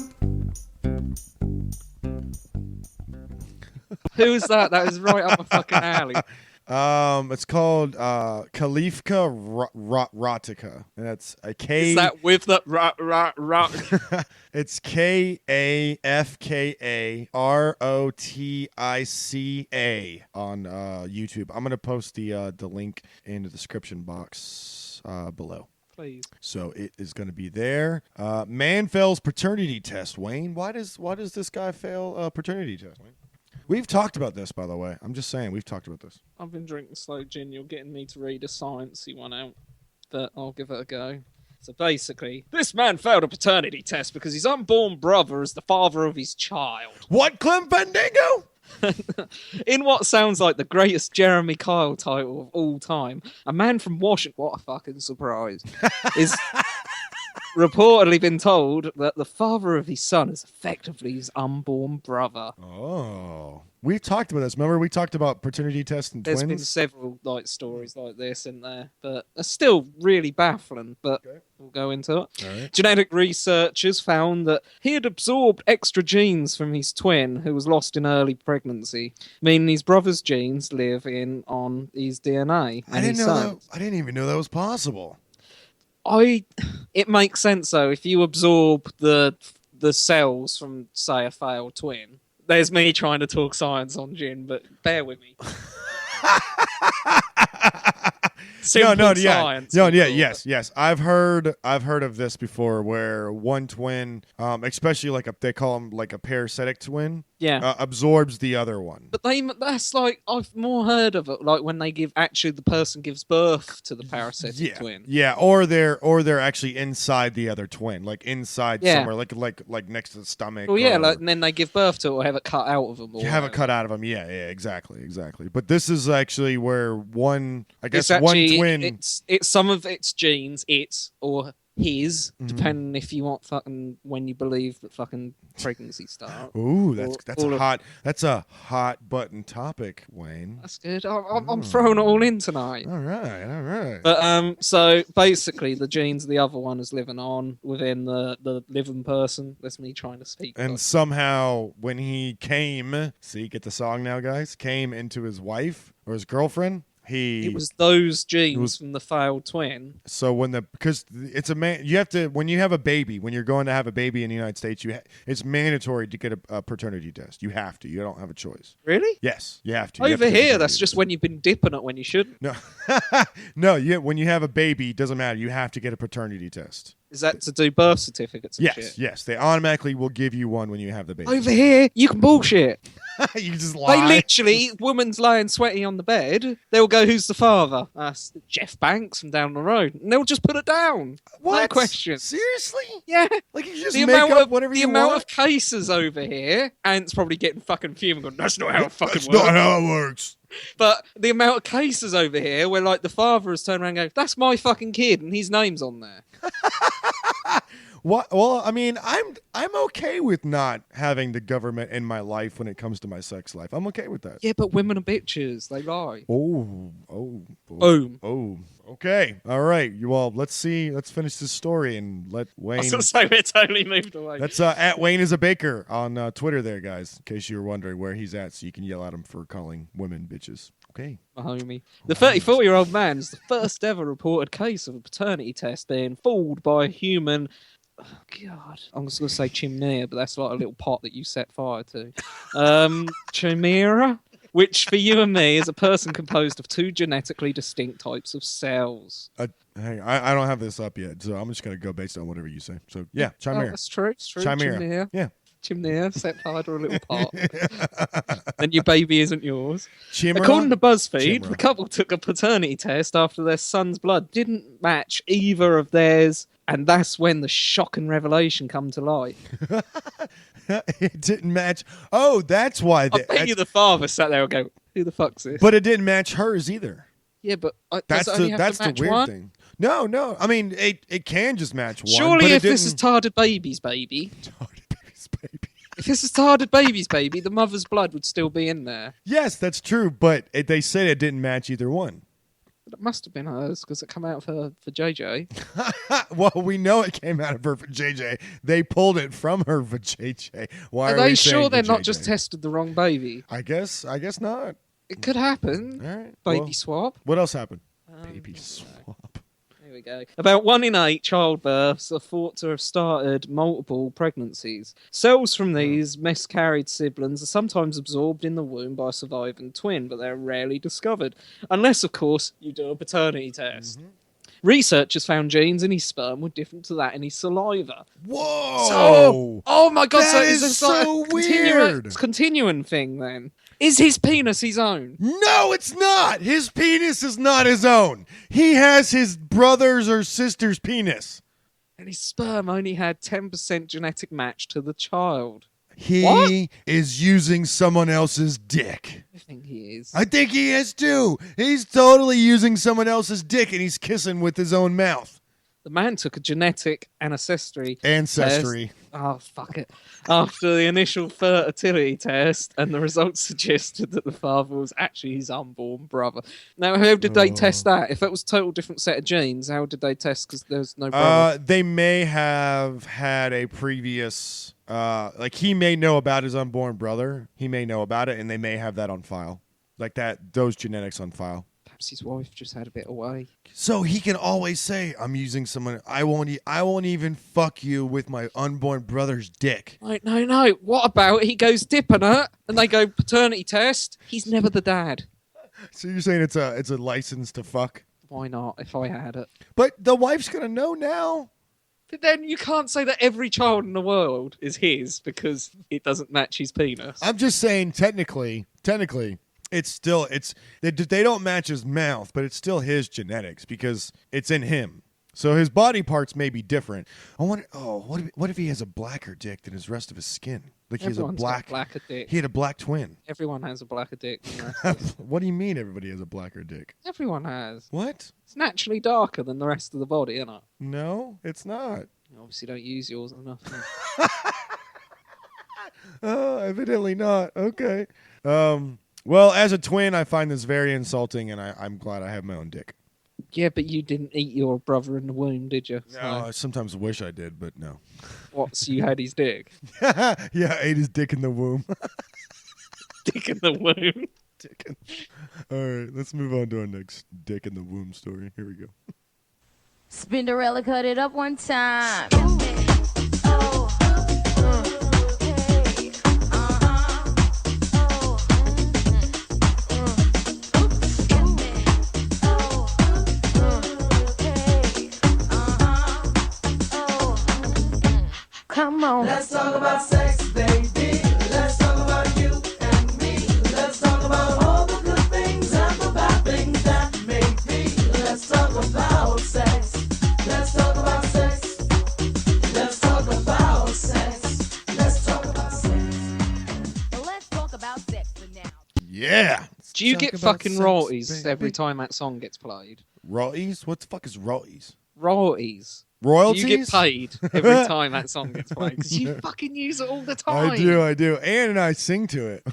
Who's that? That was right up my fucking alley. It's called Kalifka Rotica, and that's a K. Is that with the rock? It's KAFKAROTICA on YouTube. I'm gonna post the link in the description box below. Please. So it is going to be there. Man fails paternity test. Wayne, why does this guy fail a paternity test? Wayne? We've talked about this, by the way. I'm just saying, we've talked about this. I've been drinking slow gin. You're getting me to read a sciencey one out, but I'll give it a go. So basically, this man failed a paternity test because his unborn brother is the father of his child. What, Clem Fandango? In what sounds like the greatest Jeremy Kyle title of all time, a man from Washington, what a fucking surprise, is reportedly been told that the father of his son is effectively his unborn brother. Oh. We've talked about this. Remember we talked about paternity tests and There's twins? been several stories like this in there, but they're still really baffling, but we'll go into it. All right. Genetic researchers found that he had absorbed extra genes from his twin, who was lost in early pregnancy, meaning his brother's genes live on his DNA. I didn't even know that was possible. It makes sense though if you absorb the cells from, say, a failed twin. There's me trying to talk science on gin, but bear with me. Science. Yes. I've heard of this before, where one twin, especially they call them like a parasitic twin, absorbs the other one. But that's like, I've more heard of it, like when the person gives birth to the parasitic twin. Yeah, or they're actually inside the other twin, like inside somewhere, like next to the stomach. Well, and then they give birth to it or have it cut out of them. Have it cut out of them. Yeah, exactly. But this is actually where one twin. It's some of its genes, or his, depending if you want when you believe that fucking pregnancy starts. Ooh, that's a hot button topic, Wayne. That's good. I'm throwing it all in tonight. All right. But so basically, the genes of the other one is living on within the living person. That's me trying to speak. And somehow, when he came, get the song now, guys, came into his wife or his girlfriend. It was those genes from the failed twin. So because it's a man, you have to, when you have a baby, when you're going to have a baby in the United States, it's mandatory to get a paternity test. You have to. You don't have a choice. Really? Yes, you have to. Over here, that's just when you've been dipping it when you shouldn't. No, when you have a baby, it doesn't matter. You have to get a paternity test. Is that to do birth certificates and shit? Yes. They automatically will give you one when you have the baby. Over here, you can bullshit. You just lie. They literally, woman's lying sweaty on the bed. They'll go, who's the father? Jeff Banks from down the road. And they'll just put it down. What? No question. Seriously? Yeah. Like you just make up whatever you want? The amount of cases over here, Ant's probably getting fucking fuming going, that's not how it fucking works. That's not how it works. But the amount of cases over here where the father has turned around and go, that's my fucking kid, and his name's on there. What? Well, I mean, I'm okay with not having the government in my life when it comes to my sex life. I'm okay with that. Yeah, but women are bitches. They lie. Oh. Boom. Oh. Okay. All right. Well, let's finish this story and let Wayne. I was going to say we're totally moved away. That's at Wayne is a baker on Twitter there, guys, in case you were wondering where he's at, so you can yell at him for calling women bitches. Okay. My homie. The 34-year-old man is the first ever reported case of a paternity test being fooled by a human. Oh, God. I'm just going to say chimney, but that's like a little pot that you set fire to. Chimera? which for you and me is a person composed of two genetically distinct types of cells. Hang on, I don't have this up yet, so I'm just going to go based on whatever you say. So, yeah, chimera. That's true. It's true. Chimera. Chimera. Yeah. Chimnea, stepfather, a little pot. Then your baby isn't yours. Chimera? According to BuzzFeed, Chimera. the couple took a paternity test after their son's blood didn't match either of theirs, and that's when the shock and revelation come to light. It didn't match. Oh, that's why. I bet you the father sat there and go, "Who the fuck's this?" But it didn't match hers either. Yeah, but That's does it only the have to match weird one? thing. No. I mean, it can just match one. Surely, but if this is Tarded Baby's baby, if this is Tarded Baby's baby, the mother's blood would still be in there. Yes, that's true, but they said it didn't match either one. But it must have been hers because it came out for JJ. Well, we know it came out of her for JJ. They pulled it from her for JJ. Why Are are they we sure saying they're for not JJ? just tested the wrong baby? I guess not. It could happen. All right. Baby well, swap. what else happened? Baby swap. Here we go. About 1 in 8 childbirths are thought to have started multiple pregnancies. Cells from these miscarried siblings are sometimes absorbed in the womb by a surviving twin, but they're rarely discovered. Unless, of course, you do a paternity test. Researchers found genes in his sperm were different to that in his saliva. Whoa! So, oh my god, That so is this like so a weird. continuing thing then? Is his penis his own? No, it's not. His penis is not his own. He has his brother's or sister's penis. And his sperm only had 10% genetic match to the child. He What? is using someone else's dick. I think he is. I think he is too. He's totally using someone else's dick and he's kissing with his own mouth. The man took a genetic ancestry Ancestry. test. Oh, fuck it. After the initial fertility test, and the results suggested that the father was actually his unborn brother. Now, how did they test that? If it was a total different set of genes, how did they test? Because there's no brother. They may have had a previous, like he may know about his unborn brother. He may know about it, and they may have that on file, like those genetics on file. Perhaps his wife just had a bit away. So he can always say, "I'm using someone. I won't even fuck you with my unborn brother's dick." Like, no. What about he goes dipping it, and they go paternity test? He's never the dad. So you're saying it's a license to fuck? Why not? If I had it. But the wife's gonna know now. But then you can't say that every child in the world is his because it doesn't match his penis. I'm just saying, technically, it's they don't match his mouth, but it's still his genetics because it's in him. So his body parts may be different. I wonder. Oh, what if he has a blacker dick than his rest of his skin? Like he has a Everyone's got a blacker dick. He had a black twin. Everyone has a blacker dick than the rest of us. What do you mean everybody has a blacker dick? Everyone has. What? It's naturally darker than the rest of the body, isn't it? No, it's not. You obviously don't use yours enough. Oh, evidently not. Okay. Well, as a twin, I find this very insulting, and I'm glad I have my own dick. Yeah, but you didn't eat your brother in the womb, did you? No, I sometimes wish I did, but no. What, so you had his dick? Yeah, I ate his dick in the womb. Dick in the womb? All right, let's move on to our next dick in the womb story. Here we go. Spinderella cut it up one time. Come on. Let's talk about sex, baby. Let's talk about you and me. Let's talk about all the good things and the bad things that may be. Let's talk about sex. Let's talk about sex. Let's talk about sex. Let's talk about sex. Let's talk about sex for now. Yeah. Do you Talk get about fucking sex, royalties baby. every time that song gets played? Royalties? What the fuck is royalties? Royalties. Royalties? You get paid every time that song gets played because you fucking use it all the time. I do. Ann and I sing to it.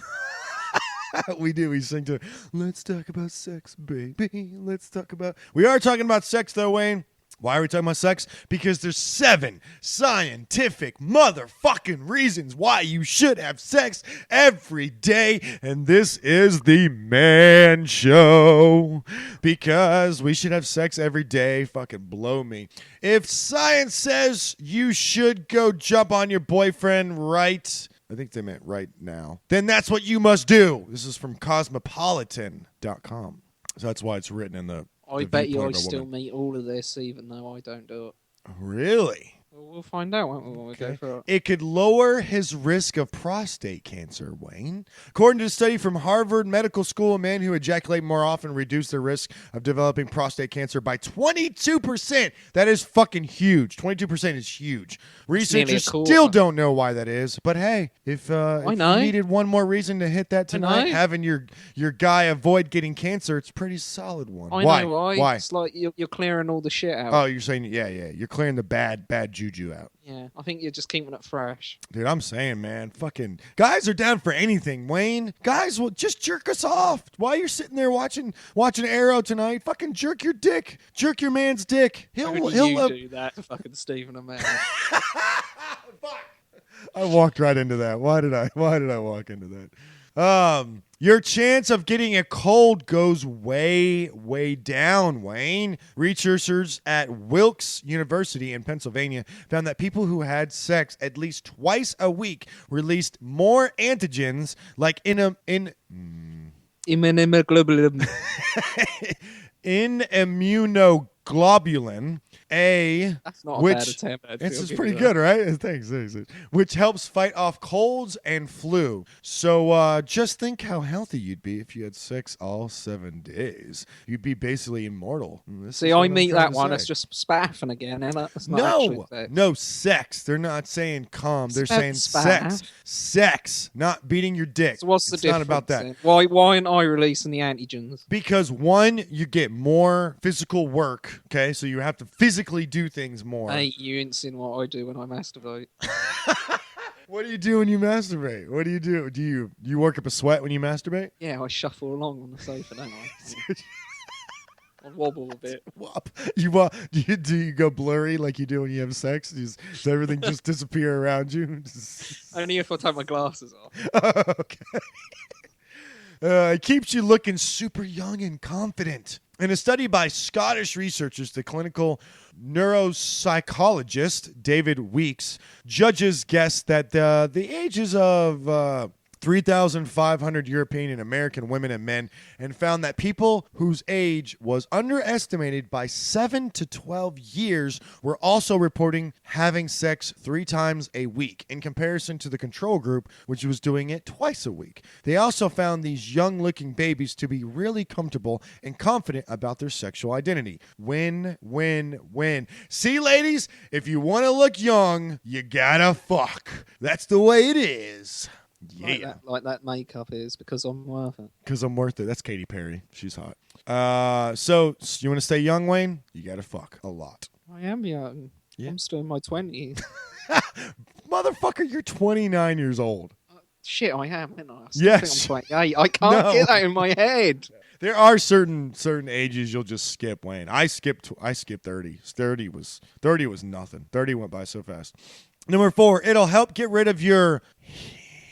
We do. We sing to it. Let's talk about sex, baby. Let's talk about... We are talking about sex, though, Wayne. Why are we talking about sex? Because there's 7 scientific motherfucking reasons why you should have sex every day. And this is the Man Show. Because we should have sex every day. Fucking blow me. If science says you should go jump on your boyfriend right I think they meant right now. Then that's what you must do. This is from cosmopolitan.com. So that's why it's written in the I bet you I viewpoint of a still woman. meet all of this, even though I don't do it. Really? Well, we'll find out won't we, when we go for it. It could lower his risk of prostate cancer, Wayne. According to a study from Harvard Medical School, men who ejaculate more often reduce their risk of developing prostate cancer by 22%. That is fucking huge. 22% is huge. Researchers quarter. still don't know why that is, but hey, if you know. needed one more reason to hit that tonight, know. having your guy avoid getting cancer, it's a pretty solid one. I know why. Why? It's like you're clearing all the shit out. Oh, you're saying, yeah. You're clearing the bad juju out. Yeah, I think you're just keeping it fresh. Dude, I'm saying, man, fucking guys are down for anything, Wayne. Guys will just jerk us off. While you're sitting there watching Arrow tonight, fucking jerk your dick. Jerk your man's dick. Only He'll you do that to fucking Stephen and Mary. I walked right into that. Why did I walk into that? Your chance of getting a cold goes way, way down, Wayne. Researchers at Wilkes University in Pennsylvania found that people who had sex at least twice a week released more antigens like immunoglobulin, A, That's not a which bad attempt. this is pretty good, right? Thanks. Which helps fight off colds and flu. So just think how healthy you'd be if you had sex all 7 days. You'd be basically immortal. See, I meet that one. It's just spaffing again, and it's not actually sex. No sex. They're not saying cum. They're saying Spaff. sex. Sex, not beating your dick. So what's the It's difference? not about that. then? Why aren't I releasing the antigens? Because one, you get more physical work. Okay, so you have to physically do things more. Hey, you ain't seen what I do when I masturbate. What do you do when you masturbate? What do you do? Do you work up a sweat when you masturbate? Yeah, I shuffle along on the sofa, don't I? I wobble a bit. Wop. Do you go blurry like you do when you have sex? Does everything just disappear around you? Only if I take my glasses off. Okay. It keeps you looking super young and confident. In a study by Scottish researchers, the clinical neuropsychologist David Weeks, judges guessed that the ages of 3,500 European and American women and men, and found that people whose age was underestimated by 7 to 12 years were also reporting having sex 3 times a week in comparison to the control group, which was doing it twice a week. They also found these young-looking babies to be really comfortable and confident about their sexual identity. Win, win, win. See, ladies, if you want to look young, you gotta fuck. That's the way it is. Yeah. Like that makeup is because I'm worth it. Because I'm worth it. That's Katy Perry. She's hot. So you want to stay young, Wayne? You got to fuck a lot. I am young. Yeah. I'm still in my 20s. Motherfucker, you're 29 years old. Shit, I am, ain't I? Yes. I'm 28. I can't get that in my head. There are certain ages you'll just skip, Wayne. I skipped 30. 30 was nothing. 30 went by so fast. Number 4, it'll help get rid of your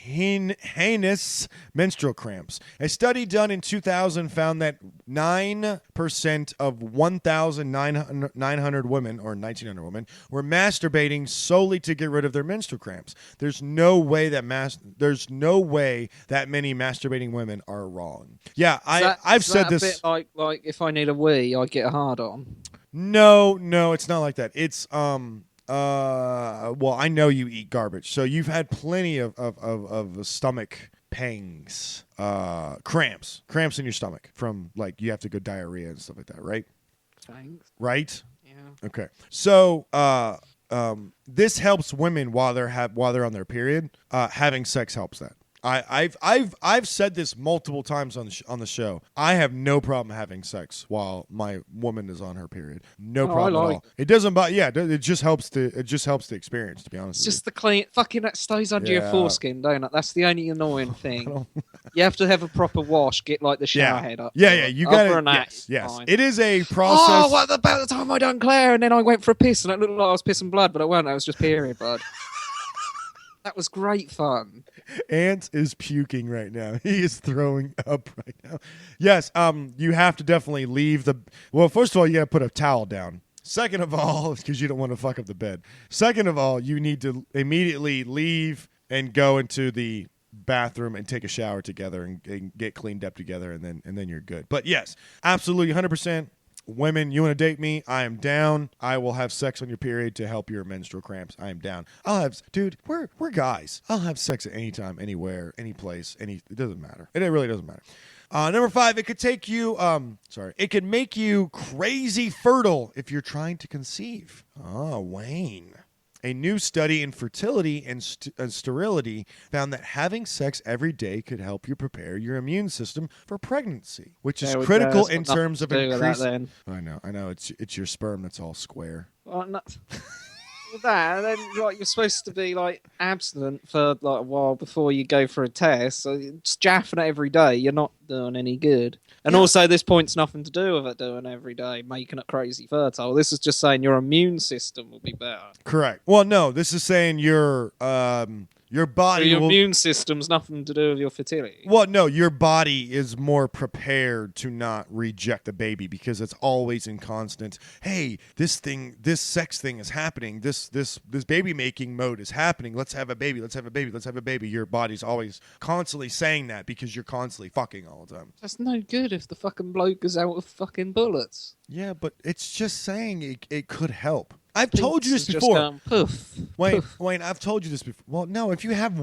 heinous menstrual cramps. A study done in 2000 found that 9% of 1,900 women, or 1,900 women, were masturbating solely to get rid of their menstrual cramps. There's no way that many masturbating women are wrong. Yeah, I've said this. Is that a bit like if I need a wee, I get a hard on? No, it's not like that. It's well, I know you eat garbage, so you've had plenty of stomach pangs, cramps in your stomach from like you have to go diarrhea and stuff like that, right? Thanks. Right? Yeah. Okay. So, this helps women while they're on their period. Having sex helps that. I've said this multiple times on the show. I have no problem having sex while my woman is on her period. No problem at all. It doesn't it just helps the experience, to be honest. It's just the clean fucking that stays under your foreskin, don't it? That's the only annoying thing. You have to have a proper wash, get like the shower head up. Yeah, you got it. Yes. It is a process. Oh, what about the time I done Claire and then I went for a piss and it looked like I was pissing blood, but I wasn't. It was just period blood. That was great fun. Ant is puking right now. He is throwing up right now. Yes, you have to definitely leave the... Well, first of all, you got to put a towel down. Second of all, because you don't want to fuck up the bed. Second of all, you need to immediately leave and go into the bathroom and take a shower together and get cleaned up together, and then you're good. But yes, absolutely 100%. Women, you want to date me? I am down. I will have sex on your period to help your menstrual cramps. I am down. Dude, we're guys. I'll have sex at any time, anywhere, any place, it doesn't matter. It really doesn't matter. Number 5, it could take you, it could make you crazy fertile if you're trying to conceive. Oh, Wayne. A new study in fertility and sterility found that having sex every day could help you prepare your immune system for pregnancy, which is critical in terms of increasing. I know. It's your sperm that's all square. Well, not that. And then, like, you're supposed to be like abstinent for like a while before you go for a test. So just jaffing it every day, you're not doing any good. And also, this point's nothing to do with it doing every day, making it crazy fertile. This is just saying your immune system will be better. Correct. Well, no, this is saying your body. Your immune system's nothing to do with your fertility. Well, no, your body is more prepared to not reject the baby because it's always in constant. Hey, this sex thing is happening. This baby making mode is happening. Let's have a baby. Let's have a baby. Let's have a baby. Your body's always constantly saying that because you're constantly fucking all the time. That's no good if the fucking bloke is out of fucking bullets. Yeah, but it's just saying it could help. I've told you this before. Poof. Wayne, I've told you this before. Well, no, if you have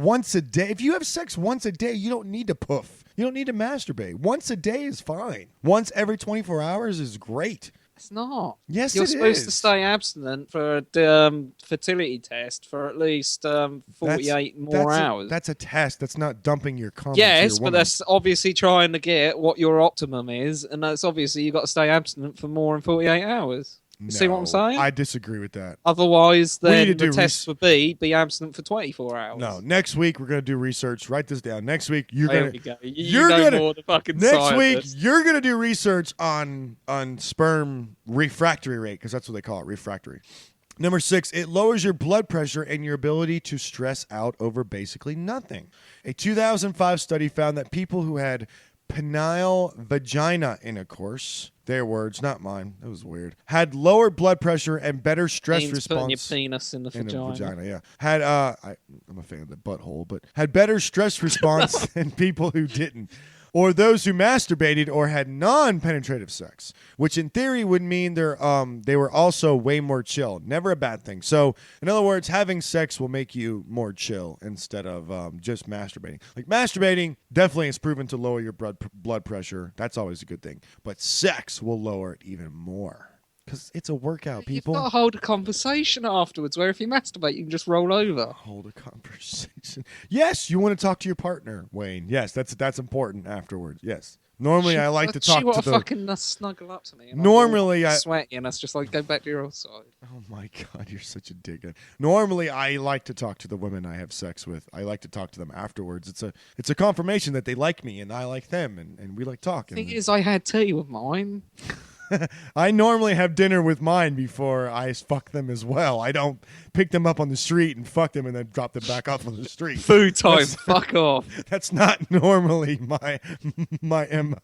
sex once a day, you don't need to poof. You don't need to masturbate. Once a day is fine. Once every 24 hours is great. It's not. Yes, You're supposed to stay abstinent for a fertility test for at least 48 hours. That's a test. That's not dumping your cum. Yes, but that's obviously trying to get what your optimum is, and that's obviously you've got to stay abstinent for more than 48 hours. See what I'm saying? I disagree with that. Otherwise, then the test would be abstinent for 24 hours. No, next week we're going to do research. Write this down. Next week you're going to you're going to do research on sperm refractory rate, because that's what they call it, refractory. Number 6, it lowers your blood pressure and your ability to stress out over basically nothing. A 2005 study found that people who had penile vagina intercourse, their words, not mine, that was weird, had lower blood pressure and better stress response. Putting your penis in the vagina. Yeah. Had I'm a fan of the butthole, but had better stress response than people who didn't, or those who masturbated or had non-penetrative sex, which in theory would mean they were also way more chill. Never a bad thing. So, in other words, having sex will make you more chill instead of just masturbating. Like, masturbating definitely is proven to lower your blood pressure. That's always a good thing. But sex will lower it even more. Because it's a workout, people. You've got to hold a conversation afterwards, where if you masturbate, you can just roll over. Hold a conversation. Yes, you want to talk to your partner, Wayne. Yes, that's important afterwards. Yes. Normally, I like to talk to the... fucking snuggle up to me. Normally, I... sweaty, and it's just like, go back to your old side. Oh, my God, you're such a dickhead. Normally, I like to talk to the women I have sex with. I like to talk to them afterwards. It's a confirmation that they like me, and I like them, and we like talking. The thing is, I had tea with mine. I normally have dinner with mine before I fuck them as well. I don't pick them up on the street and fuck them and then drop them back off on the street. Food time, fuck off. That's not normally my MO.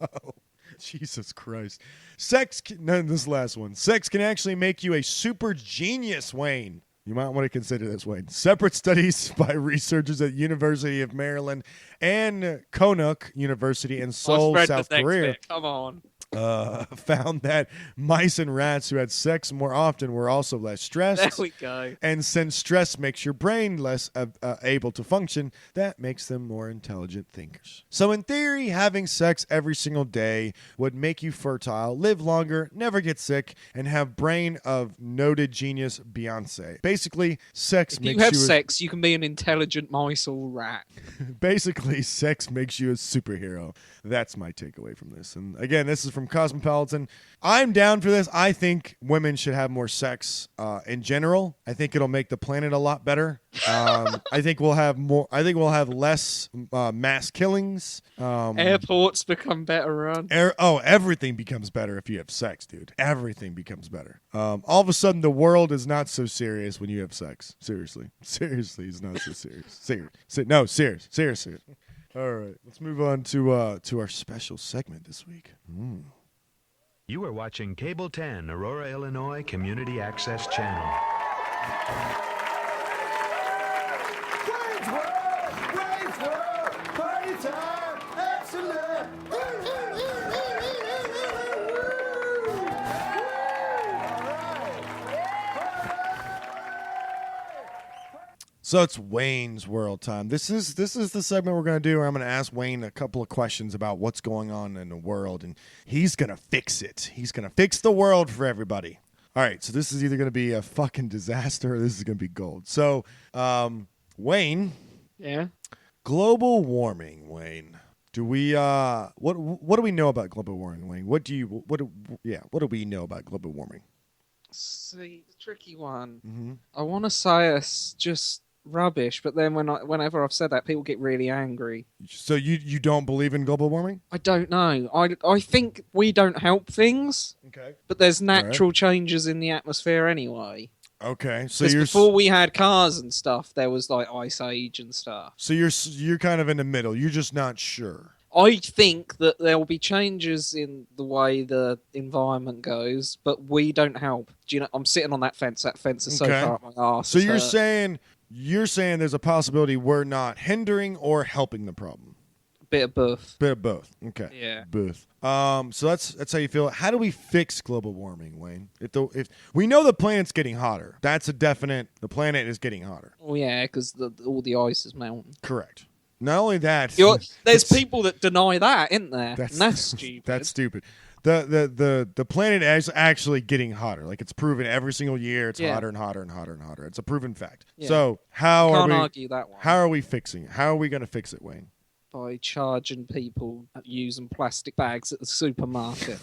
Jesus Christ. This last one. Sex can actually make you a super genius, Wayne. You might want to consider this, Wayne. Separate studies by researchers at University of Maryland and Konuk University in Seoul, South Korea. Come on. Found that mice and rats who had sex more often were also less stressed. There we go. And since stress makes your brain less able to function, that makes them more intelligent thinkers. So in theory, having sex every single day would make you fertile, live longer, never get sick, and have brain of noted genius Beyonce. Basically, sex makes you... If you have sex, you can be an intelligent mice or rat. Basically, sex makes you a superhero. That's my takeaway from this. And again, this is from Cosmopolitan. I'm down for this. I think women should have more sex in general. I think it'll make the planet a lot better. I think we'll have more. I think we'll have less mass killings. Airports become better run. Everything becomes better if you have sex, dude. Everything becomes better. All of a sudden, the world is not so serious when you have sex. Seriously, it's not so serious. Seriously. All right, let's move on to our special segment this week. You are watching Cable 10, Aurora, Illinois Community Access Channel. So it's Wayne's World time. This is the segment we're going to do where I'm going to ask Wayne a couple of questions about what's going on in the world, and he's going to fix it. He's going to fix the world for everybody. All right, so this is either going to be a fucking disaster or this is going to be gold. So, Wayne. Yeah? Global warming, Wayne. Do we what do we know about global warming, Wayne? What do we know about global warming? See, the tricky one. Mm-hmm. I want to say it's just rubbish, but then whenever I've said that, people get really angry. So you don't believe in global warming? I don't know. I think we don't help things. Okay. But there's natural changes in the atmosphere anyway. Okay. So Because before we had cars and stuff, there was like ice age and stuff. So you're kind of in the middle. You're just not sure. I think that there will be changes in the way the environment goes, but we don't help. Do you know? I'm sitting on that fence. That fence is so far up my arse. So you're saying there's a possibility we're not hindering or helping the problem. Bit of both. Bit of both. Okay. Yeah. Both. So that's how you feel. How do we fix global warming, Wayne? If we know the planet's getting hotter, that's a definite. The planet is getting hotter. Oh yeah, because all the ice is melting. Correct. Not only that, there's people that deny that, isn't there? That's stupid. That's stupid. The planet is actually getting hotter. Like it's proven every single year. It's hotter and hotter and hotter and hotter. It's a proven fact. Yeah. So how Can't argue that one. How are we fixing it? How are we going to fix it, Wayne? By charging people using plastic bags at the supermarket.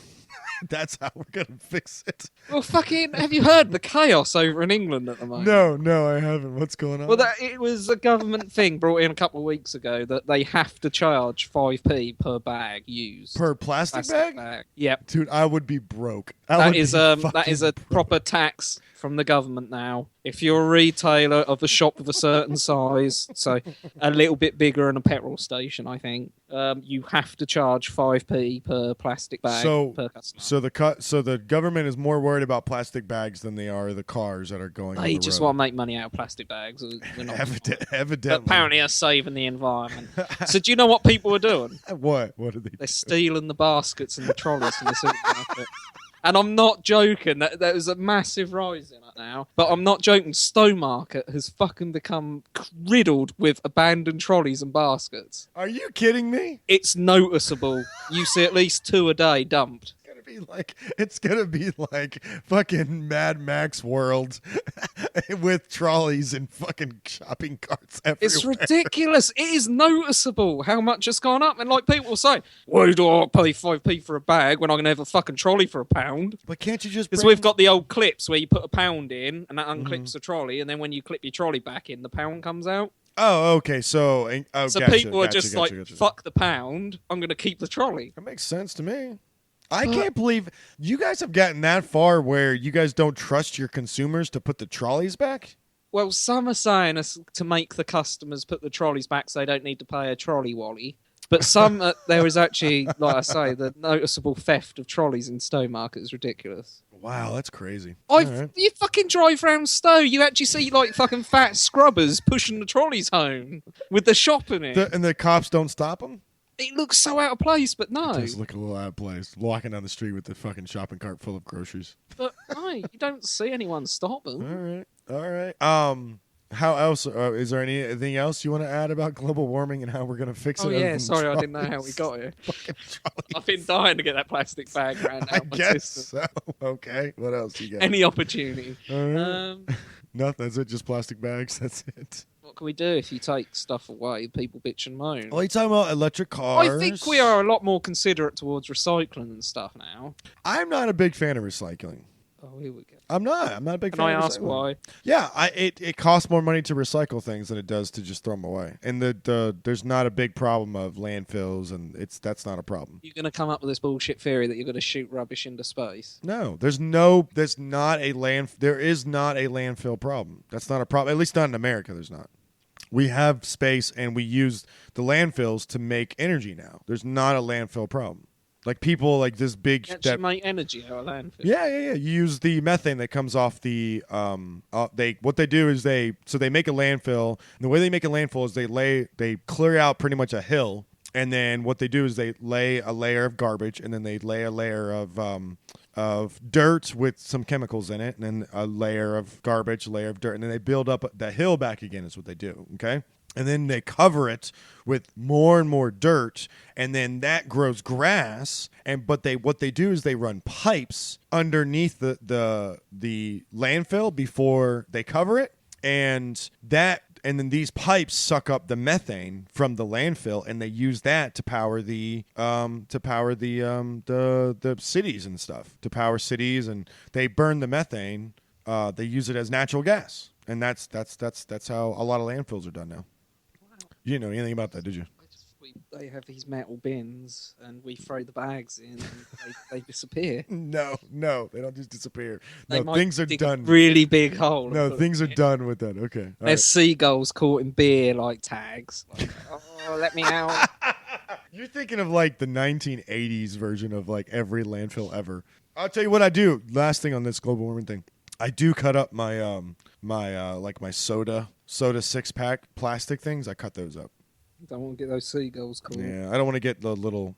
That's how we're going to fix it. Well, fucking, have you heard the chaos over in England at the moment? No, I haven't. What's going on? Well, it was a government thing brought in a couple of weeks ago that they have to charge 5p per bag used. Per plastic bag? Yep. Dude, I would be broke. That is a proper tax from the government now. If you're a retailer of a shop of a certain size, so a little bit bigger than a petrol station, I think, you have to charge 5p per plastic bag per customer. So the government is more worried about plastic bags than they are the cars that are going on the road. They just want to make money out of plastic bags. We're not Evidently. But apparently are saving the environment. So do you know what people are doing? What? What are they doing? They're stealing the baskets and the trolleys from the supermarket. And I'm not joking. There's a massive rise in it now. But I'm not joking. Stowmarket has fucking become riddled with abandoned trolleys and baskets. Are you kidding me? It's noticeable. You see at least 2 a day dumped. It's gonna be like fucking Mad Max World with trolleys and fucking shopping carts everywhere. It's ridiculous. It is noticeable how much it's gone up. And like people will say, why do I pay 5p for a bag when I can have a fucking trolley for £1? But can't you just? Because we've got the old clips where you put £1 in and that unclips the trolley, and then when you clip your trolley back in, the £1 comes out. Oh, okay. So people are just fuck the £1. I'm going to keep the trolley. That makes sense to me. I can't believe you guys have gotten that far where you guys don't trust your consumers to put the trolleys back? Well, some are saying to make the customers put the trolleys back so they don't need to pay a trolley wally. But some, there is actually, like I say, the noticeable theft of trolleys in Stowmarket is ridiculous. Wow, that's crazy. You fucking drive around Stow, you actually see like fucking fat scrubbers pushing the trolleys home with the shop in it. And the cops don't stop them? It looks so out of place, but no. It does look a little out of place. Walking down the street with the fucking shopping cart full of groceries. But no, you don't see anyone stop them. All right. How else? Is there anything else you want to add about global warming and how we're going to fix it? Oh yeah, sorry, I didn't know how we got here. I've been dying to get that plastic bag around out my system. So. Okay. What else you got? Any opportunity. Nothing. That's it. Just plastic bags. That's it. What can we do if you take stuff away? People bitch and moan. Well, you talking about electric cars? I think we are a lot more considerate towards recycling and stuff now. I'm not a big fan of recycling. Oh, here we go. I'm not a big fan Can of I ask recycling. why? Yeah, it costs more money to recycle things than it does to just throw them away. And there's not a big problem of landfills, and that's not a problem. You're going to come up with this bullshit theory that you're going to shoot rubbish into space? No, there is not a landfill problem. That's not a problem. At least not in America. There's not. We have space, and we use the landfills to make energy now. There's not a landfill problem. Like people like this big. You actually make energy out of landfill. Yeah. You use the methane that comes off the. What they do is they make a landfill. And the way they make a landfill is they clear out pretty much a hill, and then what they do is they lay a layer of garbage, and then they lay a layer of dirt with some chemicals in it, and then a layer of garbage, a layer of dirt, and then they build up the hill back again is what they do, okay? And then they cover it with more and more dirt, and then that grows grass. But what they do is they run pipes underneath the landfill before they cover it, and then these pipes suck up the methane from the landfill, and they use that to power the cities and stuff, to power cities, and they burn the methane. They use it as natural gas, and that's how a lot of landfills are done now. You didn't know anything about that, did you? They have these metal bins, and we throw the bags in, and they disappear. No, they don't just disappear. They No, might things are dig done. A really big hole. No, things are done with that. Okay. All There's right. seagulls caught in beer like tags. Like, oh, let me out. You're thinking of like the 1980s version of like every landfill ever. I'll tell you what I do. Last thing on this global warming thing, I do cut up my my soda 6-pack plastic things. I cut those up. Don't want to get those seagulls caught. Yeah, I don't want to get the little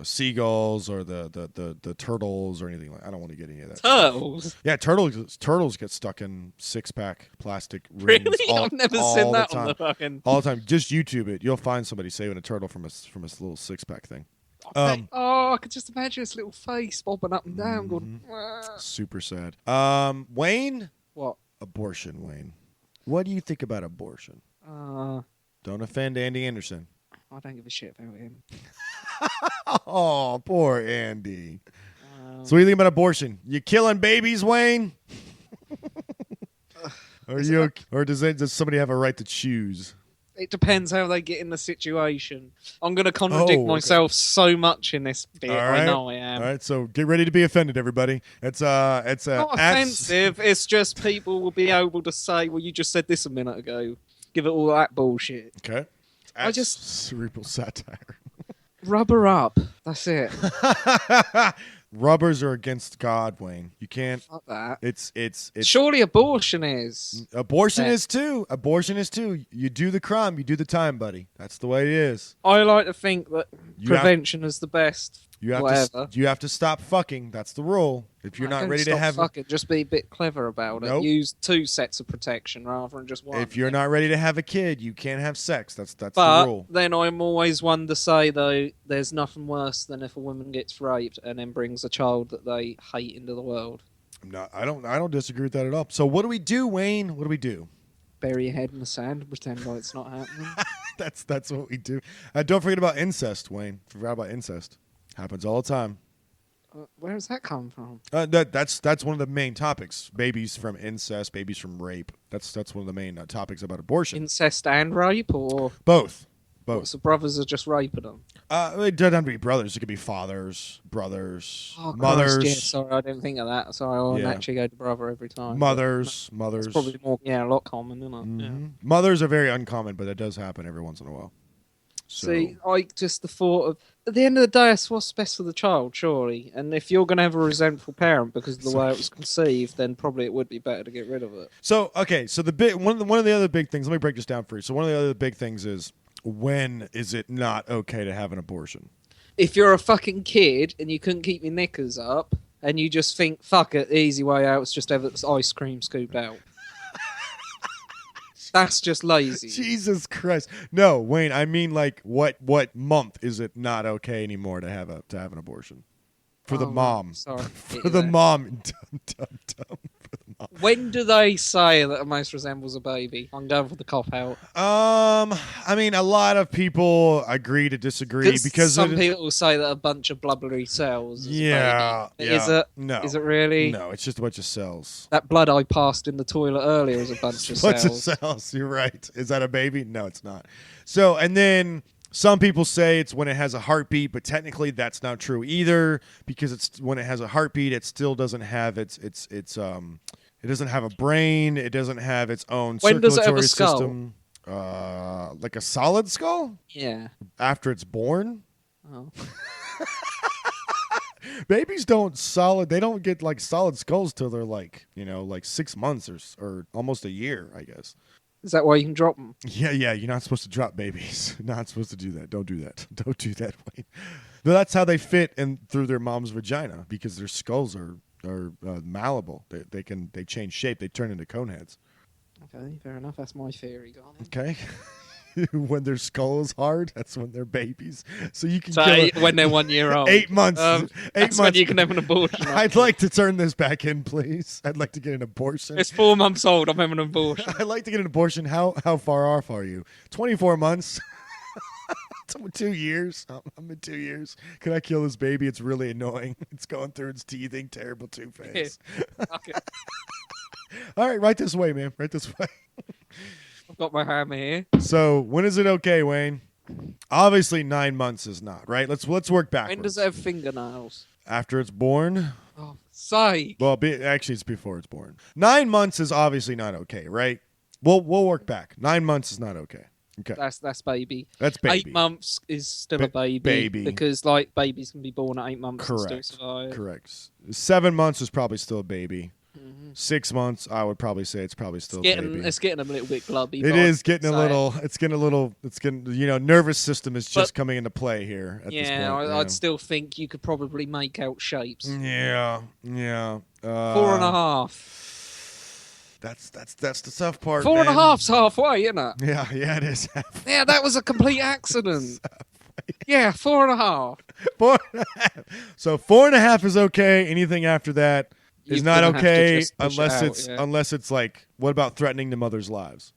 seagulls or the turtles or anything like. I don't want to get any of that. Turtles? Yeah, turtles get stuck in 6-pack plastic rings. Really? I've never seen that on the fucking. All the time. Just YouTube it. You'll find somebody saving a turtle from a little 6-pack thing. I could just imagine his little face bobbing up and down, going. Super sad. Wayne. What? Abortion, Wayne. What do you think about abortion? Don't offend Andy Anderson. I don't give a shit about him. Oh, poor Andy. So what do you think about abortion? You killing babies, Wayne? Or does somebody have a right to choose? It depends how they get in the situation. I'm going to contradict myself so much in this bit. Right. I know I am. All right, so get ready to be offended, everybody. It's not offensive. It's just people will be able to say, "Well, you just said this a minute ago." Give it all that bullshit. Okay. I just Cerebral Satire. Rubber up. That's it. Rubbers are against God, Wayne. You can't. Fuck that. It's Surely abortion is. Abortion is too. Abortion is too. You do the crime, you do the time, buddy. That's the way it is. I like to think that prevention is the best. You have whatever. you have to stop fucking. That's the rule. If you're not ready to have it, just be a bit clever about it. Nope. Use 2 sets of protection rather than just one. If you're not ready to have a kid, you can't have sex. That's the rule. Then I'm always one to say though, there's nothing worse than if a woman gets raped and then brings a child that they hate into the world. I don't disagree with that at all. So what do we do, Wayne? What do we do? Bury your head in the sand and pretend like it's not happening. That's what we do. Don't forget about incest, Wayne. Forgot about incest. Happens all the time. Where does that come from? That's one of the main topics. Babies from incest, babies from rape. That's one of the main topics about abortion. Incest and rape, or both. So brothers are just raping them. It doesn't have to be brothers. It could be fathers, brothers, mothers. Christ, yeah, sorry, I didn't think of that. Sorry, I naturally go to brother every time. Mothers. It's probably more, a lot common, isn't it? Mm-hmm. Yeah. Mothers are very uncommon, but that does happen every once in a while. So. See, the thought of, at the end of the day, it's what's best for the child, surely. And if you're going to have a resentful parent because of the way it was conceived, then probably it would be better to get rid of it. So, okay, so one of the other big things, let me break this down for you. So one of the other big things is, when is it not okay to have an abortion? If you're a fucking kid and you couldn't keep your knickers up and you just think, fuck it, the easy way out is just have this ice cream scooped out. That's just lazy. Jesus Christ. No, Wayne, I mean, like, what month is it not okay anymore to have an abortion? For the mom. Sorry. For the mom. Dumb. When do they say that it most resembles a baby? I'm going for the cop out. I mean, a lot of people agree to disagree because some people say that a bunch of blubbery cells. Is yeah. A baby. Is it? No. Is it really? No, it's just a bunch of cells. That blood I passed in the toilet earlier is a bunch of cells. Bunch of cells. You're right. Is that a baby? No, it's not. So, and then some people say it's when it has a heartbeat, but technically that's not true either, because it's when it has a heartbeat, it still doesn't have it doesn't have a brain. It doesn't have its own circulatory system. Like a solid skull? Yeah. After it's born? Oh. Babies they don't get like solid skulls till they're like, like 6 months or almost a year, I guess. Is that why you can drop them? Yeah, you're not supposed to drop babies. Not supposed to do that. Don't do that. Don't do that, Wayne. But that's how they fit in through their mom's vagina, because their skulls are malleable. They change shape. They turn into cone heads. Okay, fair enough. That's my theory, Garnet. Okay. When their skull is hard, that's when they're babies. So you can So kill when they're 1 year old. 8 months. 8 That's months. when you can have an abortion. I'd like to turn this back in, please. I'd like to get an abortion. It's 4 months old. I'm having an abortion. I'd like to get an abortion. How far off are you? 24 months. 2 years. I'm in 2 years. Could I kill this baby? It's really annoying. It's going through its teething, terrible two-face. Okay. All right, right this way, man. Right this way. I've got my hammer here. So when is it okay, Wayne? Obviously 9 months is not, right? Let's work backwards. When does it have fingernails? After it's born? Oh, sake. Well, actually, it's before it's born. 9 months is obviously not okay, right? We'll work back. 9 months is not okay. Okay. That's baby. That's baby. 8 months is still a baby. Baby. Because, like, babies can be born at 8 months and still survive. Correct. 7 months is probably still a baby. 6 months, I would probably say it's probably still a baby. It's getting a little bit glubby. It is getting a little. It's getting. Nervous system is just coming into play here. At this point. I'd still think you could probably make out shapes. Yeah. 4.5. That's the tough part. 4.5's halfway, isn't it? Yeah, it is. Yeah, that was a complete accident. Yeah, 4.5. 4.5. So 4.5 is okay. Anything after that is not okay unless it's like, what about threatening the mother's lives?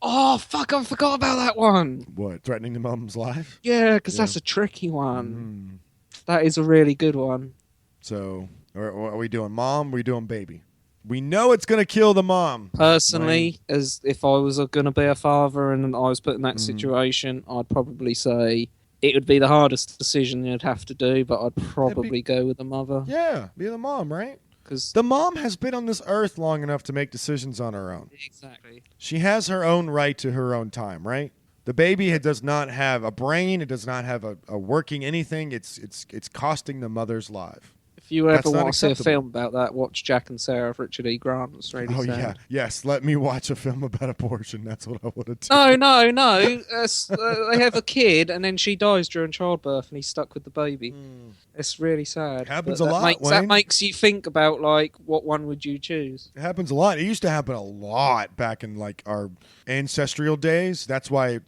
Oh, fuck, I forgot about that one. What, threatening the mom's life? Yeah, because that's a tricky one. That is a really good one. So, are we doing mom or are we doing baby? We know it's going to kill the mom. Personally, as if I was going to be a father and I was put in that situation, I'd probably say it would be the hardest decision you'd have to do, but I'd probably go with the mother. Yeah, be the mom, right? Because the mom has been on this earth long enough to make decisions on her own. Exactly. She has her own right to her own time, right? The baby does not have a brain. It does not have a working anything. It's costing the mother's life. If you ever want to see a film about that, watch Jack and Sarah of Richard E. Grant. It's really sad. Yeah. Yes, let me watch a film about abortion. That's what I want to do. No. They have a kid and then she dies during childbirth and he's stuck with the baby. It's really sad. Happens a lot, Wayne. That makes you think about, like, what one would you choose? It happens a lot. It used to happen a lot back in, like, our ancestral days. That's why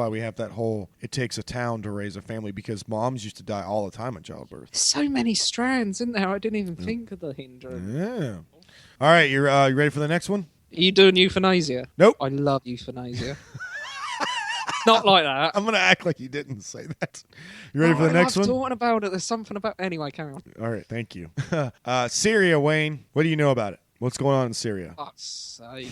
we have that whole, it takes a town to raise a family, because moms used to die all the time in childbirth. So many strands, isn't there? I didn't even think of the hindrance. Yeah. All right, you ready for the next one? Are you doing euthanasia? Nope. I love euthanasia. Not like that. I'm going to act like you didn't say that. You ready for the next one? I'm talking about it. There's something about... Anyway, carry on. All right, thank you. Syria, Wayne. What do you know about it? What's going on in Syria? Fuck's sake.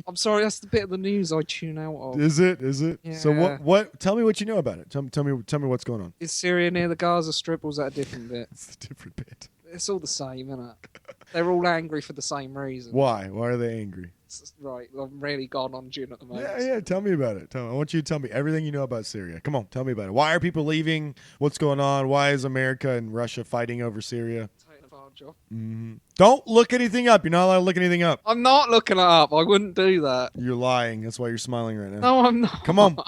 I'm sorry, that's the bit of the news I tune out of. Is it? Yeah. So what? Tell me what you know about it. Tell me what's going on. Is Syria near the Gaza Strip, or is that a different bit? It's a different bit. It's all the same, isn't it? They're all angry for the same reason. Why? Why are they angry? Right, I'm really gone on June at the moment. Yeah. Tell me about it. I want you to tell me everything you know about Syria. Come on, tell me about it. Why are people leaving? What's going on? Why is America and Russia fighting over Syria? Job. Don't look anything up. You're not allowed to look anything up. I'm not looking it up. I wouldn't do that. You're lying. That's why you're smiling right now. No, I'm not. Come on.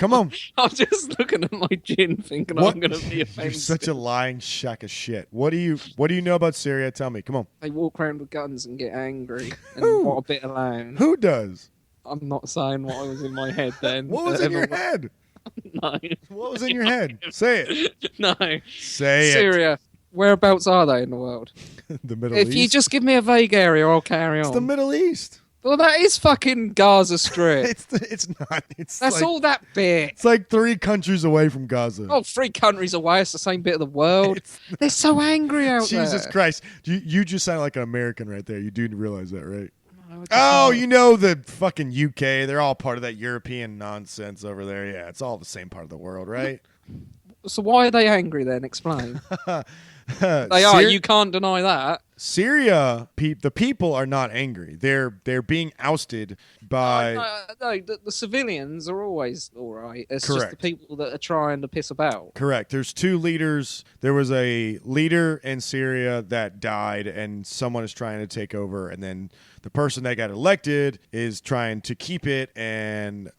I'm just looking at my gin thinking I'm going to be offensive. You're such a lying shack of shit. What do you know about Syria? Tell me. Come on. They walk around with guns and get angry and want a bit of land. Who does? I'm not saying what was in my head then. What was in your head? No. What was in your head? Say it. No. Say it. Syria. Whereabouts are they in the world? The Middle East. If you just give me a vague area, I'll carry on. It's the Middle East. Well, that is fucking Gaza Strip. It's not. That's like, all that bit. It's like 3 countries away from Gaza. Oh, 3 countries away. It's the same bit of the world. They're so angry out there. Jesus Christ. You just sound like an American right there. You do realize that, right? Oh, you know the fucking UK. They're all part of that European nonsense over there. Yeah, it's all the same part of the world, right? So why are they angry then? Explain. They are. You can't deny that. Syria, the people are not angry. They're being ousted by. No, the civilians are always all right. It's just Correct. the people that are trying to piss about. Correct. There's two leaders. There was a leader in Syria that died, and someone is trying to take over, and then the person that got elected is trying to keep it, and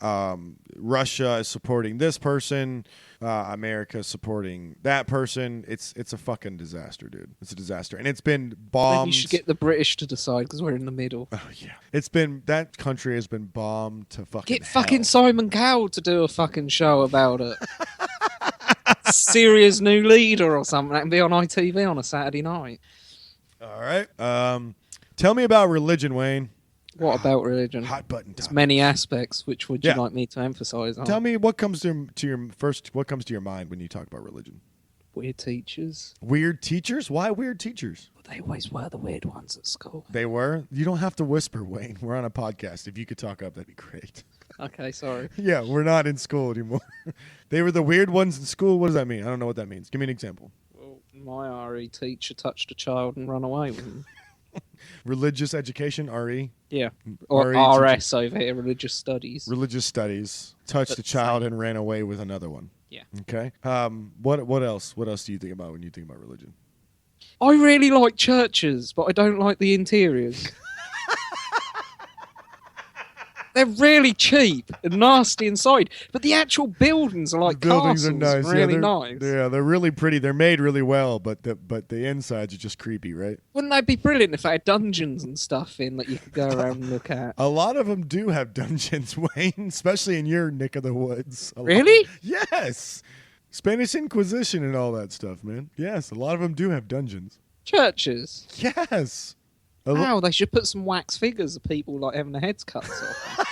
Russia is supporting this person. America supporting that person. It's a fucking disaster, dude. It's a disaster, and it's been bombed. Maybe you should get the British to decide because we're in the middle. Oh yeah, that country has been bombed to fucking. Get fucking Simon Cowell to do a fucking show about it. Syria's new leader or something. That can be on ITV on a Saturday night. All right. Tell me about religion, Wayne. What about religion? Hot button. It's many aspects. Which would you like me to emphasise on? Tell me what comes to your mind when you talk about religion. Weird teachers. Weird teachers? Why weird teachers? Well, they always were the weird ones at school. They were? You don't have to whisper, Wayne. We're on a podcast. If you could talk up, that'd be great. Okay, sorry. Yeah, we're not in school anymore. They were the weird ones in school. What does that mean? I don't know what that means. Give me an example. Well, my RE teacher touched a child and ran away with him. Religious education, RE? Yeah. Or RE RS over here, religious studies. Religious studies. Touched a child and ran away with another one. Yeah. Okay. What else? What else do you think about when you think about religion? I really like churches, but I don't like the interiors. They're really cheap and nasty inside, but the actual buildings are like Buildings are castles, nice. really Yeah, nice. Yeah, they're really pretty. They're made really well, but the insides are just creepy, right? Wouldn't that be brilliant if they had dungeons and stuff in that you could go around and look at? A lot of them do have dungeons, Wayne, especially in your neck of the woods. Really? Yes. Spanish Inquisition and all that stuff, man. Yes, a lot of them do have dungeons. Churches? Yes. Wow, they should put some wax figures of people like having their heads cut off.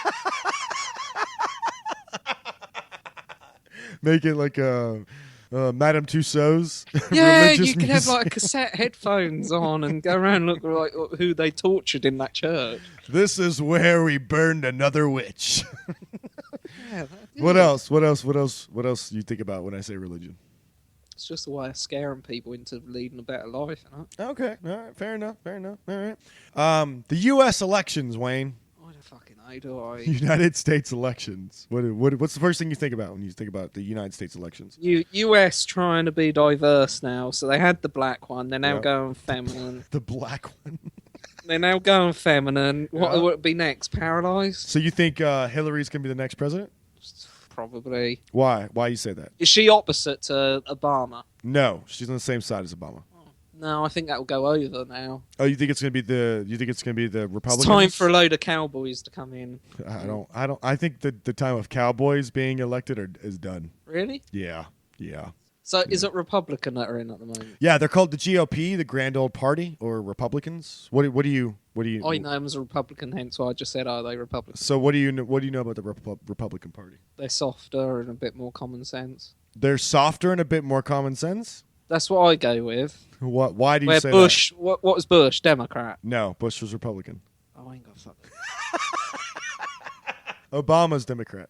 Make it like Madame Tussauds. Yeah, religious you could have museum. like cassette headphones on and go around and look like who they tortured in that church. This is where we burned another witch. Yeah, What else? What else do you think about when I say religion? It's just a way of scaring people into leading a better life, you know? Okay, all right, fair enough. All right. The U.S. elections, Wayne. I don't fucking know, do I? United States elections. What's the first thing you think about when you think about the United States elections? US trying to be diverse now, so they had the black one, they're now going feminine. The black one. They're now going feminine. What would it be next? Paralyzed? So you think Hillary's going to be the next president? Probably. Why? Why you say that? Is she opposite to Obama? No, she's on the same side as Obama. No, I think that will go over now. Oh, you think it's going to be the Republicans? It's time for a load of cowboys to come in. I think the time of cowboys being elected is done. Really? Yeah. So is it Republican that are in at the moment? Yeah, they're called the GOP, the Grand Old Party, or Republicans. What do you? I know them as a Republican, hence why I just said, are they Republicans? So what do you know about the Republican Party? They're softer and a bit more common sense. They're softer and a bit more common sense. That's what I go with. What? Why do you Where say Bush, that? What was Bush? Democrat? No, Bush was Republican. Oh, I ain't got fucking. Obama's Democrat.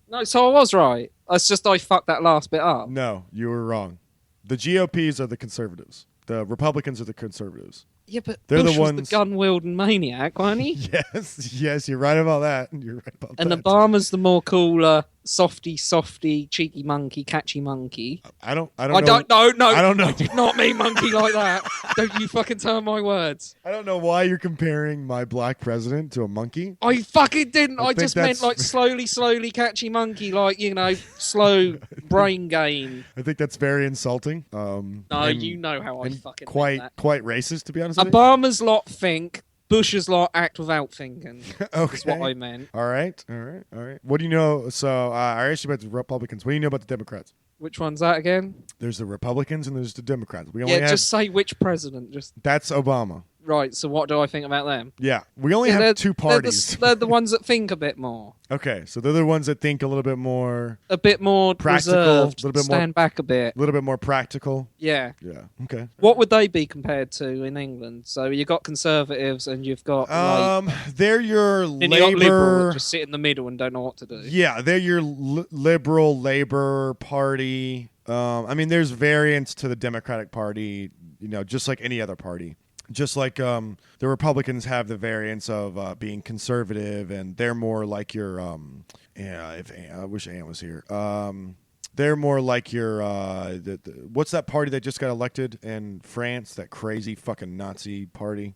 No, so I was right. It's just I fucked that last bit up. No, you were wrong. The GOPs are the conservatives. The Republicans are the conservatives. Yeah, but They're Bush the was ones. the gun-wielding maniac, wasn't he? Yes, you're right about that. You're right about And that. Obama's the more cooler, softy, cheeky monkey, catchy monkey. I don't No, I don't know. I did not mean monkey like that. Don't you fucking turn my words. I don't know why you're comparing my black president to a monkey. I fucking didn't. I think just meant that's- like slowly catchy monkey, like, you know, slow brain gain. I think that's very insulting. No, and- you know how I and fucking quite meant that. quite racist, to be honest with you. Obama's lot think, Bush's lot act without thinking. Okay. Is what I meant. All right. What do you know? So I asked you about the Republicans. What do you know about the Democrats? Which one's that again? There's the Republicans and there's the Democrats. We only Yeah, have, just say which president. that's Obama. Right, so what do I think about them? Yeah, we only Yeah, have two parties. They're the ones that think a bit more. Okay, so they're the ones that think a little bit more A bit more Practical, reserved, little bit more- stand back a bit. a little bit more practical. Yeah. Yeah. Okay. What would they be compared to in England? So you've got conservatives and you've got They're your and you got liberal labor. that just sit in the middle and don't know what to do. Yeah, they're your liberal labor party. I mean, there's variants to the Democratic Party. You know, just like any other party. Just like the Republicans have the variance of being conservative, and they're more like your I wish Ann was here. They're more like your what's that party that just got elected in France? That crazy fucking Nazi party.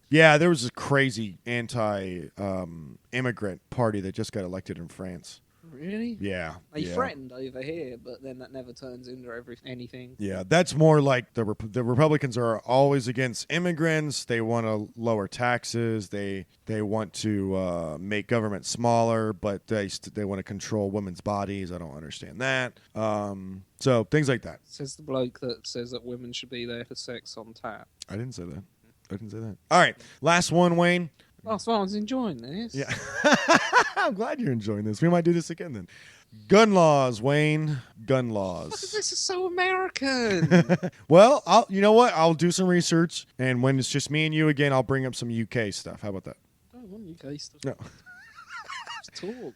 Yeah, there was a crazy anti-immigrant party that just got elected in France. Really? Yeah. They threatened over here, but then that never turns into anything. Yeah, that's more like the Republicans are always against immigrants. They want to lower taxes. They want to make government smaller, but they want to control women's bodies. I don't understand that. So things like that. Says the bloke that says that women should be there for sex on tap. I didn't say that. All right, last one, Wayne. That's why I was enjoying this. Yeah. I'm glad you're enjoying this. We might do this again then. Gun laws, Wayne. Gun laws. This is so American. Well, you know what? I'll do some research, and when it's just me and you again, I'll bring up some UK stuff. How about that? I don't want UK stuff. No.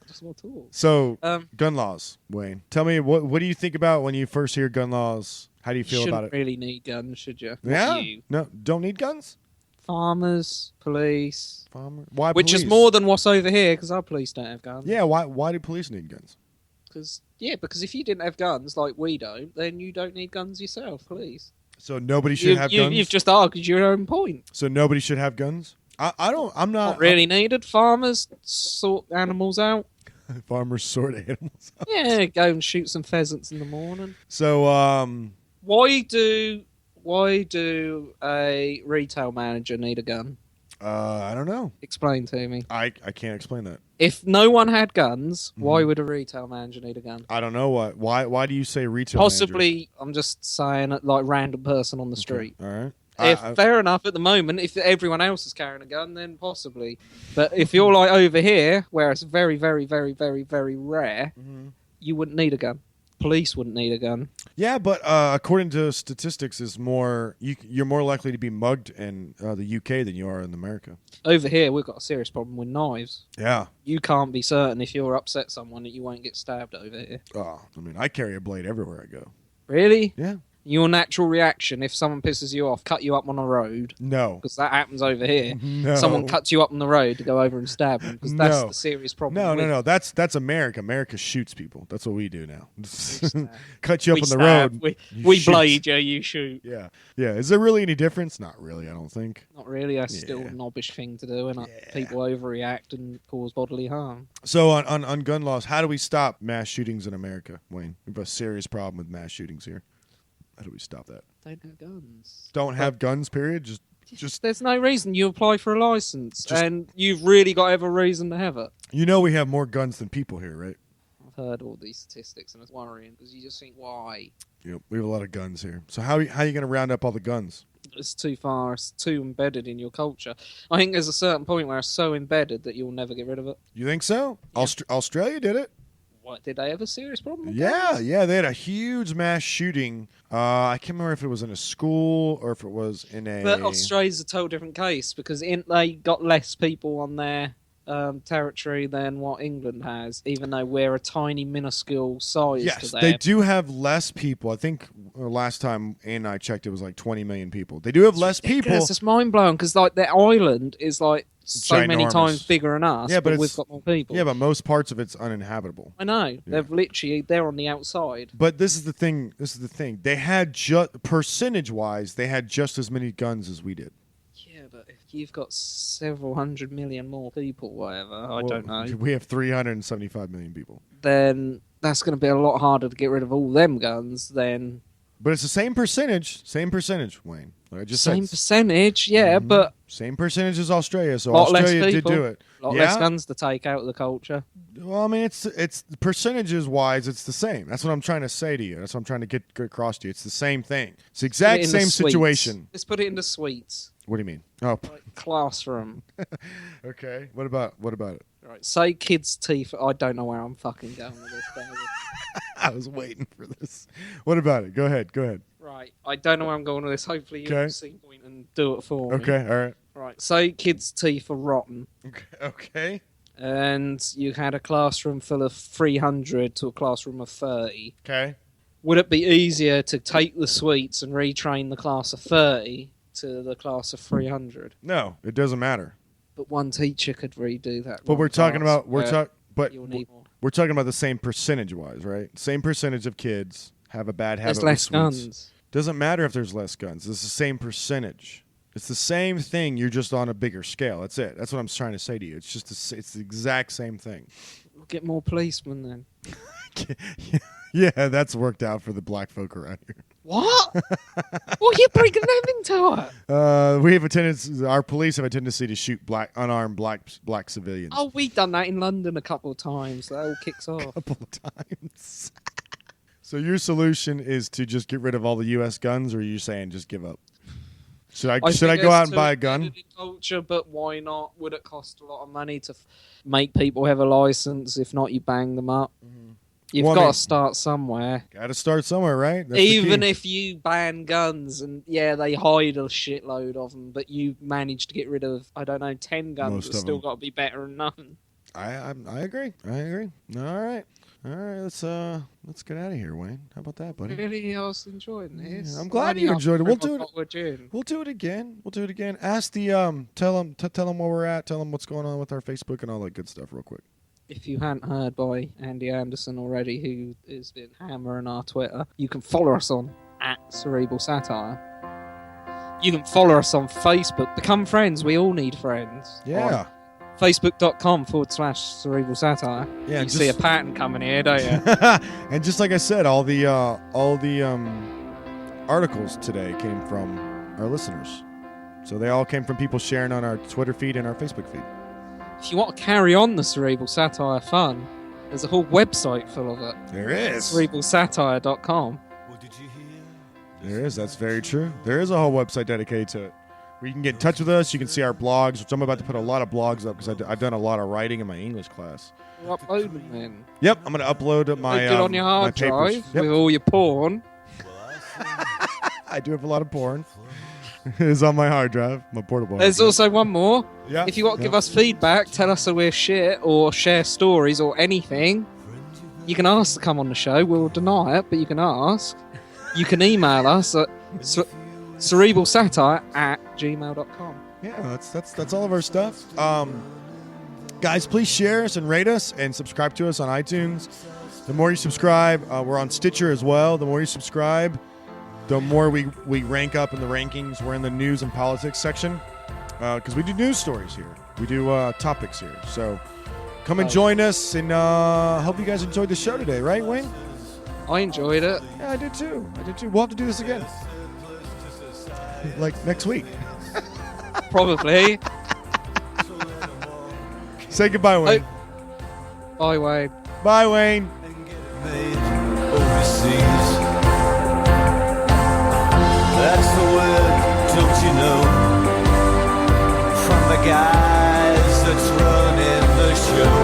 Just more talk. So, gun laws, Wayne. Tell me, what do you think about when you first hear gun laws? How do you feel about it? Shouldn't really need guns, should you? Yeah? Not you. No, don't need guns? Farmers, police. Why Which police? is more than what's over here, because our police don't have guns. Yeah, why do police need guns? Because if you didn't have guns like we don't, then you don't need guns yourself, please. So nobody should have guns? You've just argued your own point. So nobody should have guns? I'm Not really needed. Farmers sort animals out. Farmers sort animals out. Yeah, go and shoot some pheasants in the morning. So, Why do a retail manager need a gun? I don't know. Explain to me. I can't explain that. If no one had guns, why would a retail manager need a gun? I don't know why do you say retail Possibly, manager? I'm just saying, like random person on the street. All right. Fair enough at the moment. If everyone else is carrying a gun, then possibly. But if you're like over here, where it's very, very, very, very, very rare, you wouldn't need a gun. Police wouldn't need a gun. Yeah, but according to statistics, you're more likely to be mugged in the UK than you are in America. Over here, we've got a serious problem with knives. Yeah. You can't be certain if you're upset someone that you won't get stabbed over here. Oh, I mean, I carry a blade everywhere I go. Really? Yeah. Your natural reaction if someone pisses you off, cut you up on a road. No. Because that happens over here. No. Someone cuts you up on the road to go over and stab them. Because that's the serious problem. No. That's America. America shoots people. That's what we do now. Cut you up on the stab. road. We blade you, you shoot. Yeah. Yeah. Is there really any difference? Not really, I don't think. Not really. That's still a knobbish thing to do. And people overreact and cause bodily harm. So on gun laws, how do we stop mass shootings in America, Wayne? We have a serious problem with mass shootings here. How do we stop that? Don't have guns. Don't have guns, period? Just There's no reason. You apply for a license, and you've really got every reason to have it. You know we have more guns than people here, right? I've heard all these statistics, and it's worrying, because you just think, why? Yep, we have a lot of guns here. So how are you going to round up all the guns? It's too far. It's too embedded in your culture. I think there's a certain point where it's so embedded that you'll never get rid of it. You think so? Yeah. Australia did it. What, did they have a serious problem with Yeah, guns? yeah. They had a huge mass shooting. I can't remember if it was in a school or if it was in a... But Australia's a total different case, because they got less people on their territory than what England has, even though we're a tiny, minuscule size to Yes, them. they do have less people. I think last time Ann and I checked, it was like 20 million people. They do have less people. It's just mind-blowing, because like their island is like so many ginormous. times bigger than us, Yeah, but we've got more people. Yeah, but most parts of it's uninhabitable. I know. Yeah. They're on the outside. But this is the thing. They had percentage-wise, they had just as many guns as we did. Yeah, but if you've got several 100 million more people, whatever, I don't know, We have 375 million people. then that's going to be a lot harder to get rid of all them guns than... But it's the same percentage, Wayne. Like I just Same said. percentage, yeah, but... Same percentage as Australia, so a lot Australia less did people, do it. A lot Yeah? less guns to take out of the culture. Well, I mean, it's percentages-wise, it's the same. That's what I'm trying to say to you. That's what I'm trying to get across to you. It's the same thing. It's the exact Put it in the same suites. situation. Let's put it into suites. What do you mean? Oh, Like classroom. okay. What about it? Right, say kids' teeth... I don't know where I'm fucking going with this. I was waiting for this. What about it? Go ahead. Right, I don't know where I'm going with this. Hopefully you can see point and do it for me. Okay, all right. Right, say kids' teeth are rotten. Okay. And you had a classroom full of 300 to a classroom of 30. Okay. would it be easier to take the sweets and retrain the class of 30 to the class of 300? No, it doesn't matter. But one teacher could redo that. But one we're talking class about where you'll need more. we're talking about the same percentage-wise, right? Same percentage of kids have a bad habit There's with less sweets. guns. Doesn't matter if there's less guns. It's the same percentage. It's the same thing. You're just on a bigger scale. That's it. That's what I'm trying to say to you. It's just it's the exact same thing. We'll get more policemen then. Yeah, that's worked out for the black folk around here. What? What are you bringing them into it? We have a tendency. Our police have a tendency to shoot unarmed black civilians. Oh, we've done that in London a couple of times. That all kicks off. A couple of times. So your solution is to just get rid of all the U.S. guns, or are you saying just give up? Should I think go out it's and buy a too gun? embedded in culture, but why not? Would it cost a lot of money to make people have a license? If not, you bang them up. You've got to start somewhere. Got to start somewhere, right? That's Even the key. if you ban guns and they hide a shitload of them, but you manage to get rid of 10 guns, Most it's of still them. got to be better than none. I agree. All right. Let's get out of here, Wayne. How about that, buddy? Really, I was enjoying this. I'm glad you Lining up enjoyed it. for We'll do it. what we're doing. We'll do it again. Ask the tell them where we're at. Tell them what's going on with our Facebook and all that good stuff, real quick. If you hadn't heard by Andy Anderson already, who has been hammering our Twitter, you can follow us on @Cerebral Satire. You can follow us on Facebook. Become friends. We all need friends. Yeah. Facebook.com/Cerebral Satire. Yeah, You see a pattern coming here, don't you? And just like I said, all the articles today came from our listeners. So they all came from people sharing on our Twitter feed and our Facebook feed. If you want to carry on the Cerebral Satire fun, there's a whole website full of it. There is. CerebralSatire.com. There is. That's very true. There is a whole website dedicated to it. Where you can get in touch with us. You can see our blogs, which I'm about to put a lot of blogs up because I've done a lot of writing in my English class. You're uploading then. Yep, I'm going to upload my Put it on your my hard papers. drive Yep. with all your porn. I do have a lot of porn. It's on my hard drive, my portable. There's hard also one more. Yeah. If you want to give us feedback, tell us that we're shit, or share stories, or anything, you can ask to come on the show. We'll deny it, but you can ask. You can email us at cerebralsatire@gmail.com. Yeah, that's all of our stuff. Guys, please share us and rate us and subscribe to us on iTunes. The more you subscribe, we're on Stitcher as well. The more you subscribe, the more we rank up in the rankings. We're in the news and politics section because we do news stories here. We do topics here. So come and join us, and hope you guys enjoyed the show today, right, Wayne? I enjoyed it. Yeah, I did too. We'll have to do this again. Like next week. Probably. Say goodbye, Wayne. Bye, Wayne. Bye, Wayne. Overseas. That's the word, don't you know? From the guys that's running the show.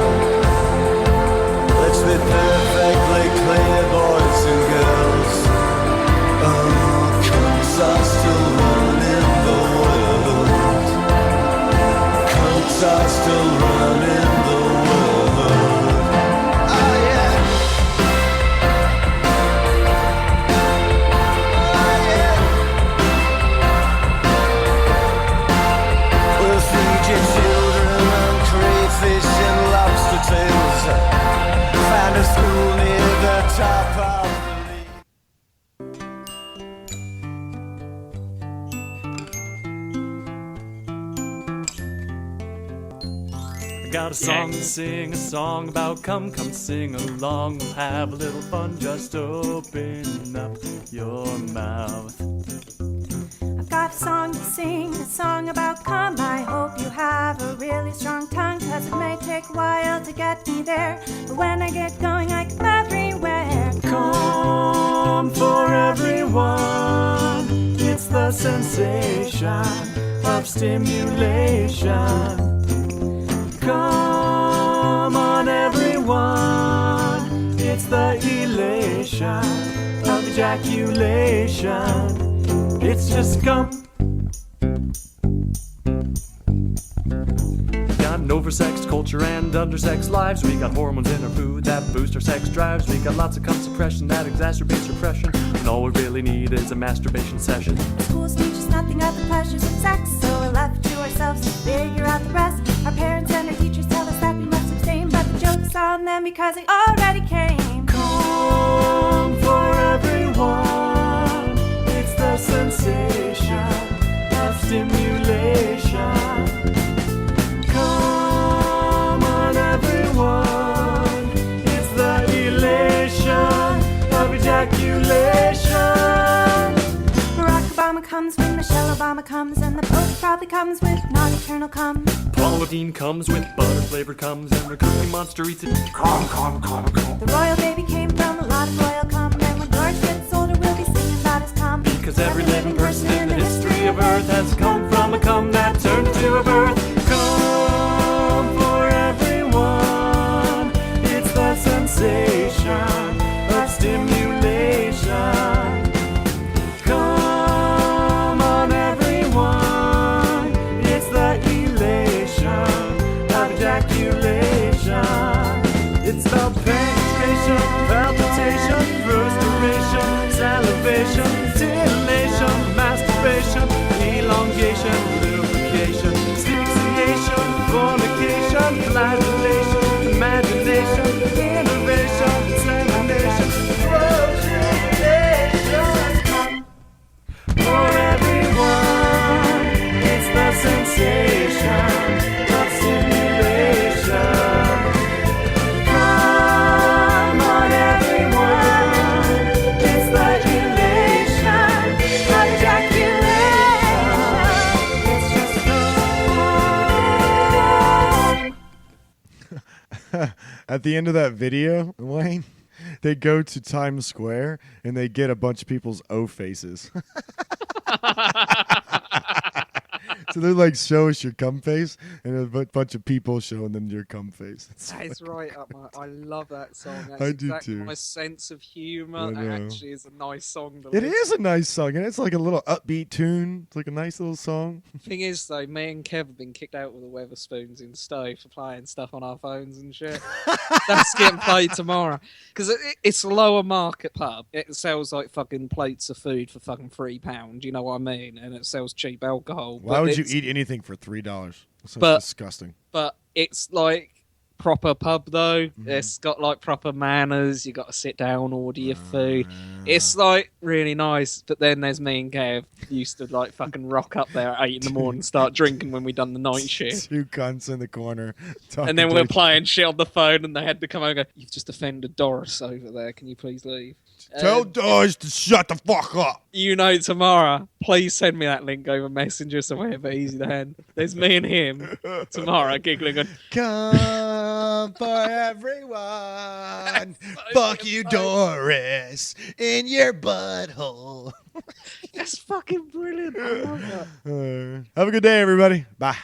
Let's be perfectly clear, boys and girls. Cunts are still running the world. Cunts are still running the world. Oh yeah. We'll feed your children on crayfish and lobster tails. Find a school near the top of the league. I got a song to sing, a song about come sing along. We'll have a little fun, just open up your mouth. I've got a song to sing, a song about come. I hope you have a really strong tongue, 'cause it may take a while to get me there. But when I get going, I come everywhere. Come for everyone, it's the sensation of stimulation. Come on everyone, it's the elation of ejaculation. It's just come. Got oversexed culture and undersexed lives. We got hormones in our food that boost our sex drives. We got lots of cum suppression that exacerbates repression. And all we really need is a masturbation session. Schools teach us nothing of the pleasures of sex, so we're left to ourselves to figure out the rest. Our parents and our teachers tell us that we must abstain, but the joke's on them because they already came. Come for everyone. It's the sensation of stimulation. Come on, everyone. It's the elation of ejaculation. Barack Obama comes when Michelle Obama comes, and the Pope probably comes with non-eternal cum. Paula Deen comes with butter-flavored comes, and the Cookie Monster eats it. Come. The royal baby came from a lot of royal cum, and when George gets older, we'll be singing about his cum. Because every living person in the history of Earth has come from a cum that turned into a birth. Come for everyone. It's the sensation of stimulation. Come on, everyone. It's the elation of ejaculation. It's the penetration, palpitation, restoration, salivation, titillation, masturbation, elongation, lubrication, asphyxiation, fornication, flagellation, imagination, innovation, semination, procreation. For everyone, it's the sensation of stimulation. Come on, everyone, it's the elation of ejaculation. It's just come. At the end of that video, Wayne, they go to Times Square and they get a bunch of people's O faces. So they're like, show us your cum face, and a bunch of people showing them your cum face. That is right up my. I love that song. That's I do exactly too. my sense of humor. I That know. actually is a nice song. To It listen. is a nice song, and it's like a little upbeat tune. It's like a nice little song. Thing is, though, me and Kev have been kicked out with the Weatherspoons in Stowe for playing stuff on our phones and shit. That's getting played tomorrow because it's a lower market pub. It sells like fucking plates of food for fucking £3. You know what I mean? And it sells cheap alcohol. Why but would you it's- eat anything for $3? That sounds But- disgusting. But it's like proper pub though. It's got like proper manners. You got to sit down, order your food. It's like really nice. But then there's me and Kev used to like fucking rock up there at 8 in the morning, start drinking when we done the night shift. Two cunts in the corner. And then we're playing shit on the phone, and they had to come over and go, "You've just offended Doris over there. Can you please leave?" Tell Doris to shut the fuck up. You know, tomorrow, please send me that link over Messenger somewhere, but easy to hand. There's me and him tomorrow giggling and Come for everyone. Fuck you, Doris, in your butthole. that's fucking brilliant. I love that. Have a good day, everybody. Bye.